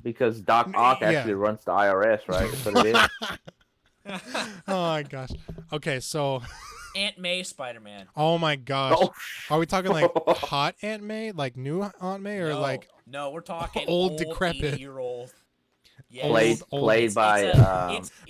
[SPEAKER 4] because Doc Ock
[SPEAKER 1] Yeah.
[SPEAKER 4] actually runs the IRS, right? That's what it is.
[SPEAKER 1] Oh my gosh. Okay, so
[SPEAKER 2] Aunt May Spider-Man.
[SPEAKER 1] oh my gosh.
[SPEAKER 4] Oh,
[SPEAKER 1] Are we talking like hot Aunt May, like new Aunt May, or
[SPEAKER 2] No,
[SPEAKER 1] like
[SPEAKER 2] no, we're talking
[SPEAKER 1] old,
[SPEAKER 2] old
[SPEAKER 1] decrepit.
[SPEAKER 2] 80-year-old. Yeah.
[SPEAKER 1] Old-
[SPEAKER 4] played by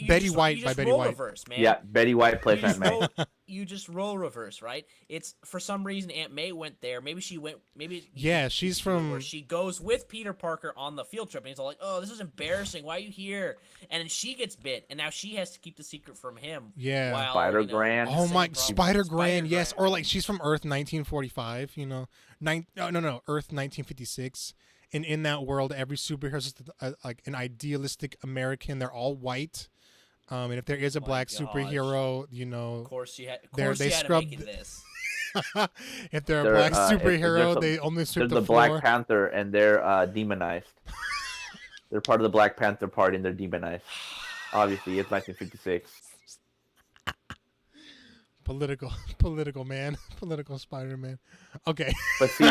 [SPEAKER 1] Betty White by Betty
[SPEAKER 2] roll
[SPEAKER 1] White.
[SPEAKER 2] Reverse, man.
[SPEAKER 4] yeah, Betty White plays Aunt May.
[SPEAKER 2] You just roll reverse, right? It's for some reason Aunt May went there. Maybe she went. Maybe
[SPEAKER 1] Yeah, she's from-
[SPEAKER 2] Where she goes with Peter Parker on the field trip, and he's all like, "Oh, this is embarrassing. Why are you here?" And then she gets bit, and now she has to keep the secret from him.
[SPEAKER 1] Yeah.
[SPEAKER 2] while,
[SPEAKER 4] Spider-Gran.
[SPEAKER 1] Oh my
[SPEAKER 2] Spider
[SPEAKER 1] Spider-Gran, yes,
[SPEAKER 2] Spider-Gran.
[SPEAKER 1] or like she's from Earth 1945, no, Earth 1956. And in that world, every superhero is just like an idealistic American. They're all white, and if there is a
[SPEAKER 2] my
[SPEAKER 1] black
[SPEAKER 2] gosh.
[SPEAKER 1] superhero,
[SPEAKER 2] Of course, she had. Of
[SPEAKER 1] They're-
[SPEAKER 2] course,
[SPEAKER 1] they
[SPEAKER 2] she had to
[SPEAKER 1] scrubbed
[SPEAKER 2] make it this.
[SPEAKER 1] If they're a
[SPEAKER 4] They're,
[SPEAKER 1] black
[SPEAKER 4] if there's
[SPEAKER 1] superhero,
[SPEAKER 4] a-
[SPEAKER 1] they only
[SPEAKER 4] They're
[SPEAKER 1] sweep
[SPEAKER 4] the
[SPEAKER 1] the
[SPEAKER 4] Black
[SPEAKER 1] floor.
[SPEAKER 4] Panther, and they're demonized. They're part of the Black Panther Party, and they're demonized. Obviously, it's 1956.
[SPEAKER 1] Political man, political Spider-Man. Okay,
[SPEAKER 4] But see,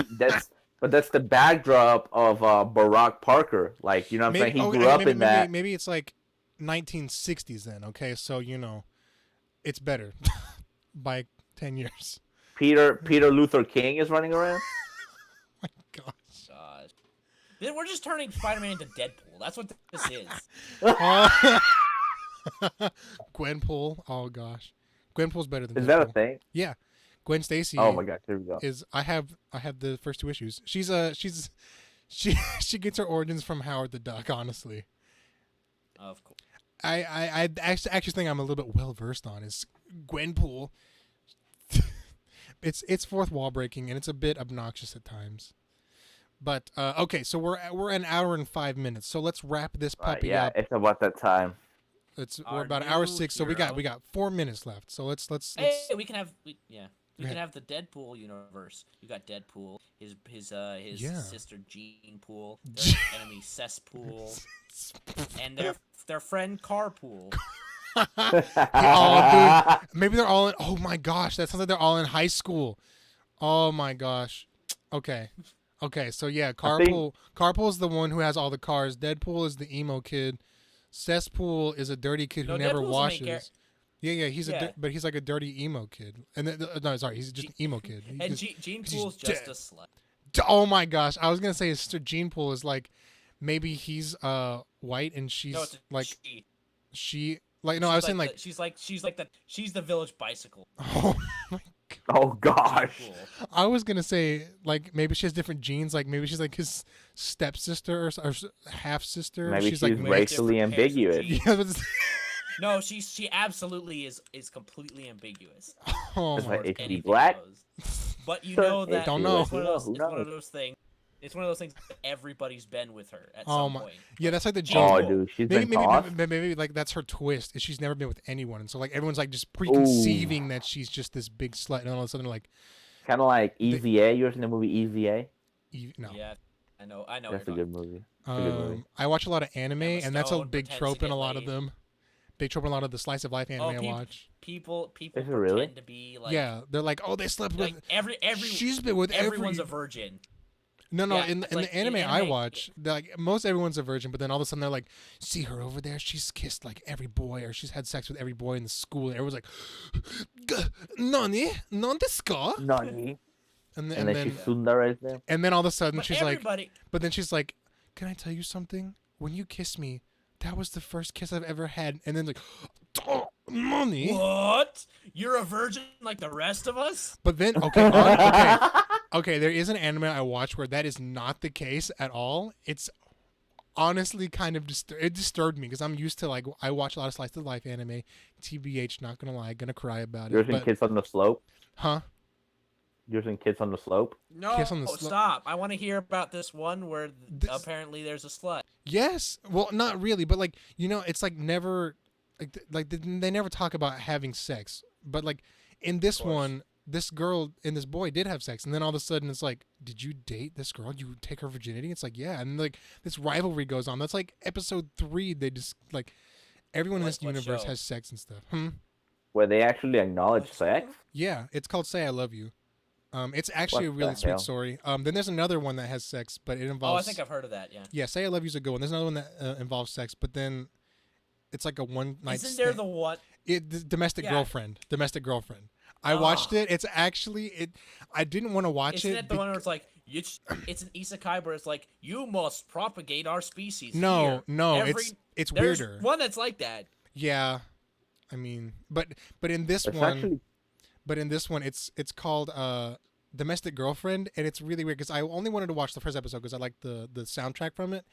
[SPEAKER 4] that's the backdrop of Barack Parker. Like, you know what I'm saying? He grew up in that.
[SPEAKER 1] maybe it's like 1960s then. Okay, so it's better by 10 years.
[SPEAKER 4] Peter Luther King is running around.
[SPEAKER 1] My gosh.
[SPEAKER 2] Gosh. We're just turning Spider-Man into Deadpool. That's what this is.
[SPEAKER 1] Gwenpool. Oh gosh, Gwenpool's better than
[SPEAKER 4] Is
[SPEAKER 1] Deadpool.
[SPEAKER 4] that a thing?
[SPEAKER 1] Yeah, Gwen Stacy.
[SPEAKER 4] Oh my god, here we go.
[SPEAKER 1] Is I have the first 2 issues. She gets her origins from Howard the Duck. Honestly,
[SPEAKER 2] Of course.
[SPEAKER 1] I actually think I'm a little bit well versed on is Gwenpool. It's fourth wall breaking and it's a bit obnoxious at times. But okay, so we're an hour and 5 minutes. So let's wrap this puppy
[SPEAKER 4] Yeah,
[SPEAKER 1] up.
[SPEAKER 4] it's about that time.
[SPEAKER 1] We're about an
[SPEAKER 2] Our
[SPEAKER 1] hour
[SPEAKER 2] new
[SPEAKER 1] 6, so we
[SPEAKER 2] hero.
[SPEAKER 1] got 4 minutes left. So let's
[SPEAKER 2] Hey, we can have
[SPEAKER 1] Go
[SPEAKER 2] can
[SPEAKER 1] ahead.
[SPEAKER 2] have the Deadpool universe. You got Deadpool, his
[SPEAKER 1] Yeah.
[SPEAKER 2] sister Jean Pool, their enemy Cesspool, and their friend Carpool.
[SPEAKER 1] Oh, dude. Maybe they're all in. Oh my gosh, that sounds like they're all in high school. Oh my gosh. Okay. So yeah, Carpool's the one who has all the cars. Deadpool is the emo kid. Cesspool is a dirty kid who
[SPEAKER 2] No,
[SPEAKER 1] never
[SPEAKER 2] Deadpool's the main
[SPEAKER 1] washes. Yeah,
[SPEAKER 2] Yeah.
[SPEAKER 1] but he's like a dirty emo kid. And no, sorry, he's just an emo kid.
[SPEAKER 2] And Jean Pool's just
[SPEAKER 1] dead.
[SPEAKER 2] a slut.
[SPEAKER 1] Oh my gosh, I was gonna say his sister Gene Pool is like, maybe he's white and she's
[SPEAKER 2] No, it's a
[SPEAKER 1] like
[SPEAKER 2] she.
[SPEAKER 1] she like no, I was saying like
[SPEAKER 2] she's the village bicycle.
[SPEAKER 1] oh my.
[SPEAKER 4] Oh gosh.
[SPEAKER 2] Jean Pool.
[SPEAKER 1] I was gonna say like maybe she has different genes. Like maybe she's like his stepsister or half sister.
[SPEAKER 4] Maybe
[SPEAKER 1] she's
[SPEAKER 4] she's
[SPEAKER 1] like
[SPEAKER 4] racially
[SPEAKER 2] different pairs of
[SPEAKER 4] ambiguous.
[SPEAKER 2] genes.
[SPEAKER 1] Yeah, but
[SPEAKER 2] No, she absolutely is completely ambiguous.
[SPEAKER 1] oh
[SPEAKER 4] It's
[SPEAKER 1] my.
[SPEAKER 4] like, is she
[SPEAKER 2] Anything
[SPEAKER 4] black?
[SPEAKER 2] goes. But you
[SPEAKER 4] Sure,
[SPEAKER 2] know
[SPEAKER 4] it
[SPEAKER 2] that
[SPEAKER 1] Don't know.
[SPEAKER 2] It's one of those,
[SPEAKER 4] Who
[SPEAKER 2] it's one of
[SPEAKER 4] knows?
[SPEAKER 2] those things. It's one of those things that everybody's been with her at
[SPEAKER 1] Oh
[SPEAKER 2] some
[SPEAKER 1] my.
[SPEAKER 2] point.
[SPEAKER 1] Yeah, that's like the
[SPEAKER 2] Jean
[SPEAKER 4] Oh,
[SPEAKER 1] joke.
[SPEAKER 2] Pool.
[SPEAKER 4] dude, she's
[SPEAKER 1] Maybe
[SPEAKER 4] been tossed.
[SPEAKER 1] maybe like that's her twist. Is she's never been with anyone, and so like everyone's like just preconceiving that she's just this big slut, and all of a sudden like,
[SPEAKER 4] Kind of like Easy A. You ever seen the movie Easy A?
[SPEAKER 1] no.
[SPEAKER 2] Yeah, I know.
[SPEAKER 4] That's a
[SPEAKER 2] what you're
[SPEAKER 4] good movie. It's a good movie.
[SPEAKER 1] I watch a lot of anime,
[SPEAKER 2] Emma
[SPEAKER 1] and that's a
[SPEAKER 2] Stone
[SPEAKER 1] big
[SPEAKER 2] pretends
[SPEAKER 1] trope
[SPEAKER 2] to
[SPEAKER 1] in a
[SPEAKER 2] get
[SPEAKER 1] lot of
[SPEAKER 2] laid.
[SPEAKER 1] them. Big trope in a lot of the slice of life anime I watch.
[SPEAKER 2] People
[SPEAKER 4] Is it
[SPEAKER 2] pretend
[SPEAKER 4] really?
[SPEAKER 2] to be like
[SPEAKER 1] Yeah, they're like, oh, they slept with.
[SPEAKER 2] like every
[SPEAKER 1] She's been with
[SPEAKER 2] everyone's
[SPEAKER 1] every.
[SPEAKER 2] a virgin.
[SPEAKER 1] No,
[SPEAKER 2] Yeah,
[SPEAKER 1] in
[SPEAKER 2] it's
[SPEAKER 1] the
[SPEAKER 2] like, in
[SPEAKER 1] anime I
[SPEAKER 2] anime-
[SPEAKER 1] watch, like most everyone's a virgin, but then all of a sudden they're like, see her over there, she's kissed like every boy, or she's had sex with every boy in the school. And everyone's like, Nani? Non desu ka?
[SPEAKER 4] Nani?
[SPEAKER 1] And
[SPEAKER 4] And then she's Sundara there.
[SPEAKER 1] and then all of a sudden
[SPEAKER 2] But
[SPEAKER 1] she's like,
[SPEAKER 2] everybody,
[SPEAKER 1] but then she's like, can I tell you something? When you kissed me, that was the first kiss I've ever had. And then like, oh, Nani?
[SPEAKER 2] what? You're a virgin like the rest of us?
[SPEAKER 1] But then okay, there is an anime I watch where that is not the case at all. It's honestly kind of it disturbed me because I'm used to like I watch a lot of slice of life anime. TBH, not gonna lie, gonna cry about
[SPEAKER 4] You're
[SPEAKER 1] it.
[SPEAKER 4] seeing
[SPEAKER 1] But,
[SPEAKER 4] Kids on the Slope.
[SPEAKER 1] huh?
[SPEAKER 4] You're seeing Kids on the Slope.
[SPEAKER 2] No,
[SPEAKER 1] Kiss on the slut.
[SPEAKER 2] stop. I want to hear about this one where
[SPEAKER 1] This-
[SPEAKER 2] apparently there's a slut.
[SPEAKER 1] Yes. Well, not really, but like it's like never like they never talk about having sex. But like in this
[SPEAKER 2] course.
[SPEAKER 1] one, this girl and this boy did have sex, and then all of a sudden it's like, did you date this girl? You take her virginity? It's like, yeah, and like this rivalry goes on. That's like episode 3. They just like everyone in this
[SPEAKER 2] What
[SPEAKER 1] universe
[SPEAKER 2] show?
[SPEAKER 1] has sex and stuff.
[SPEAKER 4] Where they actually acknowledge
[SPEAKER 2] What's
[SPEAKER 4] sex.
[SPEAKER 1] Yeah, it's called Say I Love You. It's actually
[SPEAKER 4] What
[SPEAKER 1] a really
[SPEAKER 4] the
[SPEAKER 1] sweet
[SPEAKER 4] hell?
[SPEAKER 1] story. Then there's another one that has sex, but it
[SPEAKER 2] Oh, I
[SPEAKER 1] involves.
[SPEAKER 2] think I've heard of that. Yeah.
[SPEAKER 1] Yeah, Say I Love You's a good one. There's another one that involves sex, but then it's like a one night.
[SPEAKER 2] Isn't there the one?
[SPEAKER 1] domestic
[SPEAKER 2] Yeah.
[SPEAKER 1] girlfriend? Domestic girlfriend. I watched it. It's actually it. I didn't want to watch
[SPEAKER 2] Isn't
[SPEAKER 1] it.
[SPEAKER 2] that the one where it's like it's an isekai where it's like you must propagate our species?
[SPEAKER 1] No,
[SPEAKER 2] here.
[SPEAKER 1] no,
[SPEAKER 2] Every-
[SPEAKER 1] it's
[SPEAKER 2] There's
[SPEAKER 1] weirder.
[SPEAKER 2] one that's like that.
[SPEAKER 1] Yeah, I mean, but in this
[SPEAKER 4] It's
[SPEAKER 1] one,
[SPEAKER 4] actually
[SPEAKER 1] it's called Domestic Girlfriend, and it's really weird because I only wanted to watch the first episode because I like the soundtrack from it.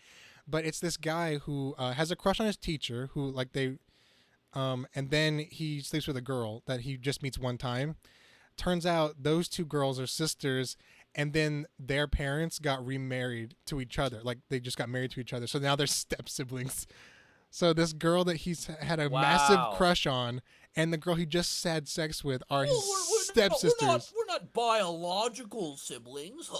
[SPEAKER 1] But it's this guy who has a crush on his teacher, who like they, and then he sleeps with a girl that he just meets one time. Turns out those two girls are sisters, and then their parents got remarried to each other. Like they just got married to each other, so now they're step siblings. So this girl that he's had a massive
[SPEAKER 2] Wow.
[SPEAKER 1] crush on, and the girl he just had sex with are his stepsisters.
[SPEAKER 2] We're not biological siblings.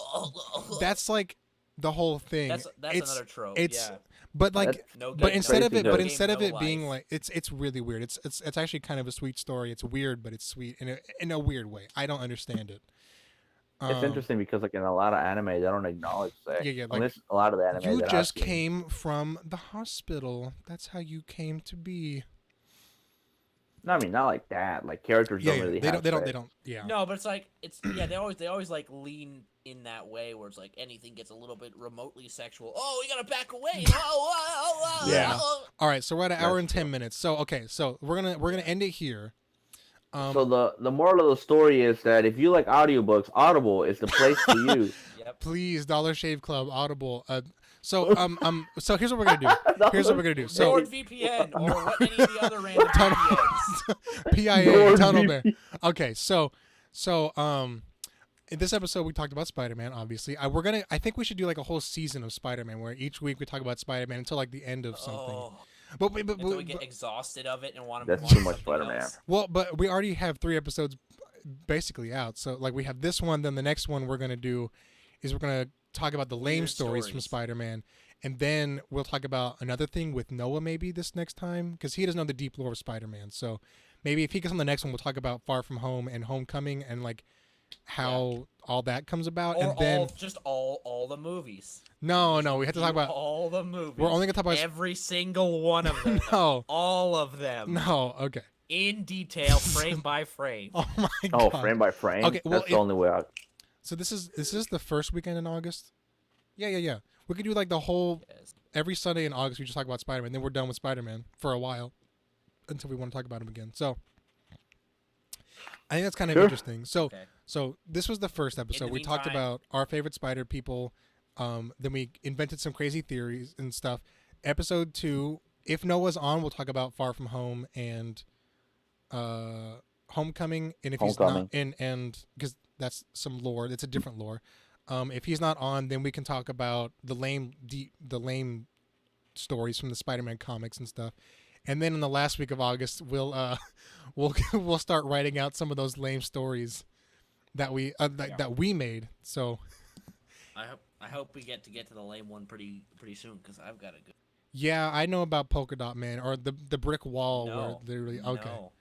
[SPEAKER 1] That's like the whole thing.
[SPEAKER 2] That's another trope.
[SPEAKER 1] It's
[SPEAKER 2] yeah.
[SPEAKER 1] but like
[SPEAKER 4] That's
[SPEAKER 2] No
[SPEAKER 1] but
[SPEAKER 2] game,
[SPEAKER 1] instead
[SPEAKER 2] no
[SPEAKER 1] of it
[SPEAKER 2] game,
[SPEAKER 1] but
[SPEAKER 2] no
[SPEAKER 1] instead
[SPEAKER 2] game,
[SPEAKER 1] of
[SPEAKER 2] no
[SPEAKER 1] it being
[SPEAKER 2] life.
[SPEAKER 1] like it's really weird. It's actually kind of a sweet story. It's weird, but it's sweet in a weird way. I don't understand it.
[SPEAKER 4] It's interesting because like in a lot of anime they don't acknowledge sex.
[SPEAKER 1] Yeah, like,
[SPEAKER 4] Unless a lot of the anime
[SPEAKER 1] you
[SPEAKER 4] that
[SPEAKER 1] just
[SPEAKER 4] I've seen.
[SPEAKER 1] came from the hospital. That's how you came to be.
[SPEAKER 4] No, I mean not like that. Like characters don't really have
[SPEAKER 1] they
[SPEAKER 4] sex.
[SPEAKER 1] don't. Yeah.
[SPEAKER 2] No, but they always like lean in that way where it's like anything gets a little bit remotely sexual. Oh, we gotta back away.
[SPEAKER 1] Yeah. All right, so we're at an hour
[SPEAKER 4] That's
[SPEAKER 1] and 10
[SPEAKER 4] true.
[SPEAKER 1] minutes. So okay, so we're gonna end it here.
[SPEAKER 4] So the moral of the story is that if you like audiobooks, Audible is the place for you.
[SPEAKER 2] Yep.
[SPEAKER 1] Please, Dollar Shave Club, Audible. So here's what we're gonna do. Here's what we're gonna do. So
[SPEAKER 2] NordVPN or what any of the other random VPNs.
[SPEAKER 1] PIA
[SPEAKER 4] Lord
[SPEAKER 1] Tunnel Bear.
[SPEAKER 4] VP.
[SPEAKER 1] Okay, so in this episode we talked about Spider-Man. Obviously, I think we should do like a whole season of Spider-Man where each week we talk about Spider-Man until like the end of something.
[SPEAKER 2] Oh,
[SPEAKER 1] But
[SPEAKER 2] until we get exhausted of it and want to
[SPEAKER 4] That's
[SPEAKER 2] move
[SPEAKER 4] too
[SPEAKER 2] on to
[SPEAKER 4] much
[SPEAKER 2] something
[SPEAKER 4] Spider-Man.
[SPEAKER 2] else.
[SPEAKER 1] well, but we already have 3 episodes basically out. So like we have this one, then the next one we're gonna do is we're gonna talk about the lame
[SPEAKER 2] Weird
[SPEAKER 1] stories from
[SPEAKER 2] stories.
[SPEAKER 1] Spider-Man, and then we'll talk about another thing with Noah maybe this next time because he doesn't know the deep lore of Spider-Man. So maybe if he gets on the next one, we'll talk about Far From Home and Homecoming and like how all that comes about,
[SPEAKER 2] Or
[SPEAKER 1] and then
[SPEAKER 2] all the movies.
[SPEAKER 1] no, we have to talk about.
[SPEAKER 2] all the movies.
[SPEAKER 1] We're only gonna talk about
[SPEAKER 2] every single one of them.
[SPEAKER 1] no,
[SPEAKER 2] All of them.
[SPEAKER 1] no, okay.
[SPEAKER 2] In detail, frame by frame.
[SPEAKER 1] Oh my
[SPEAKER 4] Oh,
[SPEAKER 1] god.
[SPEAKER 4] frame by frame.
[SPEAKER 1] Okay, well,
[SPEAKER 4] That's the only way out.
[SPEAKER 1] So this is the first weekend in August. Yeah. We could do like the whole
[SPEAKER 2] Yes.
[SPEAKER 1] every Sunday in August. We just talk about Spider-Man. Then we're done with Spider-Man for a while until we want to talk about him again. So I think that's kind of
[SPEAKER 4] Sure.
[SPEAKER 1] interesting. So
[SPEAKER 2] Okay.
[SPEAKER 1] so this was the first episode.
[SPEAKER 2] the
[SPEAKER 1] We talked
[SPEAKER 2] meantime-
[SPEAKER 1] about our favorite Spider people. Then we invented some crazy theories and stuff. Episode 2, if Noah's on, we'll talk about Far From Home and Homecoming. And if he's not, and because that's some lore, it's a different lore. If he's not on, then we can talk about the lame stories from the Spider-Man comics and stuff. And then in the last week of August, we'll start writing out some of those lame stories that we made. So
[SPEAKER 2] I hope we get to the lame one pretty soon because I've got a good.
[SPEAKER 1] yeah, I know about Polka Dot Man or the brick wall where
[SPEAKER 2] No.
[SPEAKER 1] they really okay.
[SPEAKER 2] No.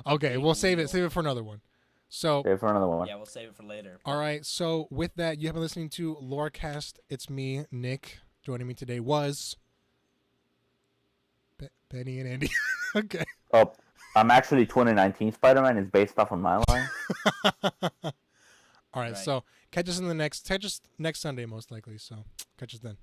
[SPEAKER 1] Okay, we'll save
[SPEAKER 2] Illegal.
[SPEAKER 1] it for another one. So
[SPEAKER 4] Okay, for another one.
[SPEAKER 2] Yeah, we'll save it for later.
[SPEAKER 1] all right, so with that, you have been listening to Lorecast. It's me, Nick. Joining me today was Benny and Andy. Okay.
[SPEAKER 4] Oh, I'm actually 2019 Spider-Man is based off of my line.
[SPEAKER 1] All right,
[SPEAKER 2] Right.
[SPEAKER 1] so catch us next Sunday most likely. So catch us then.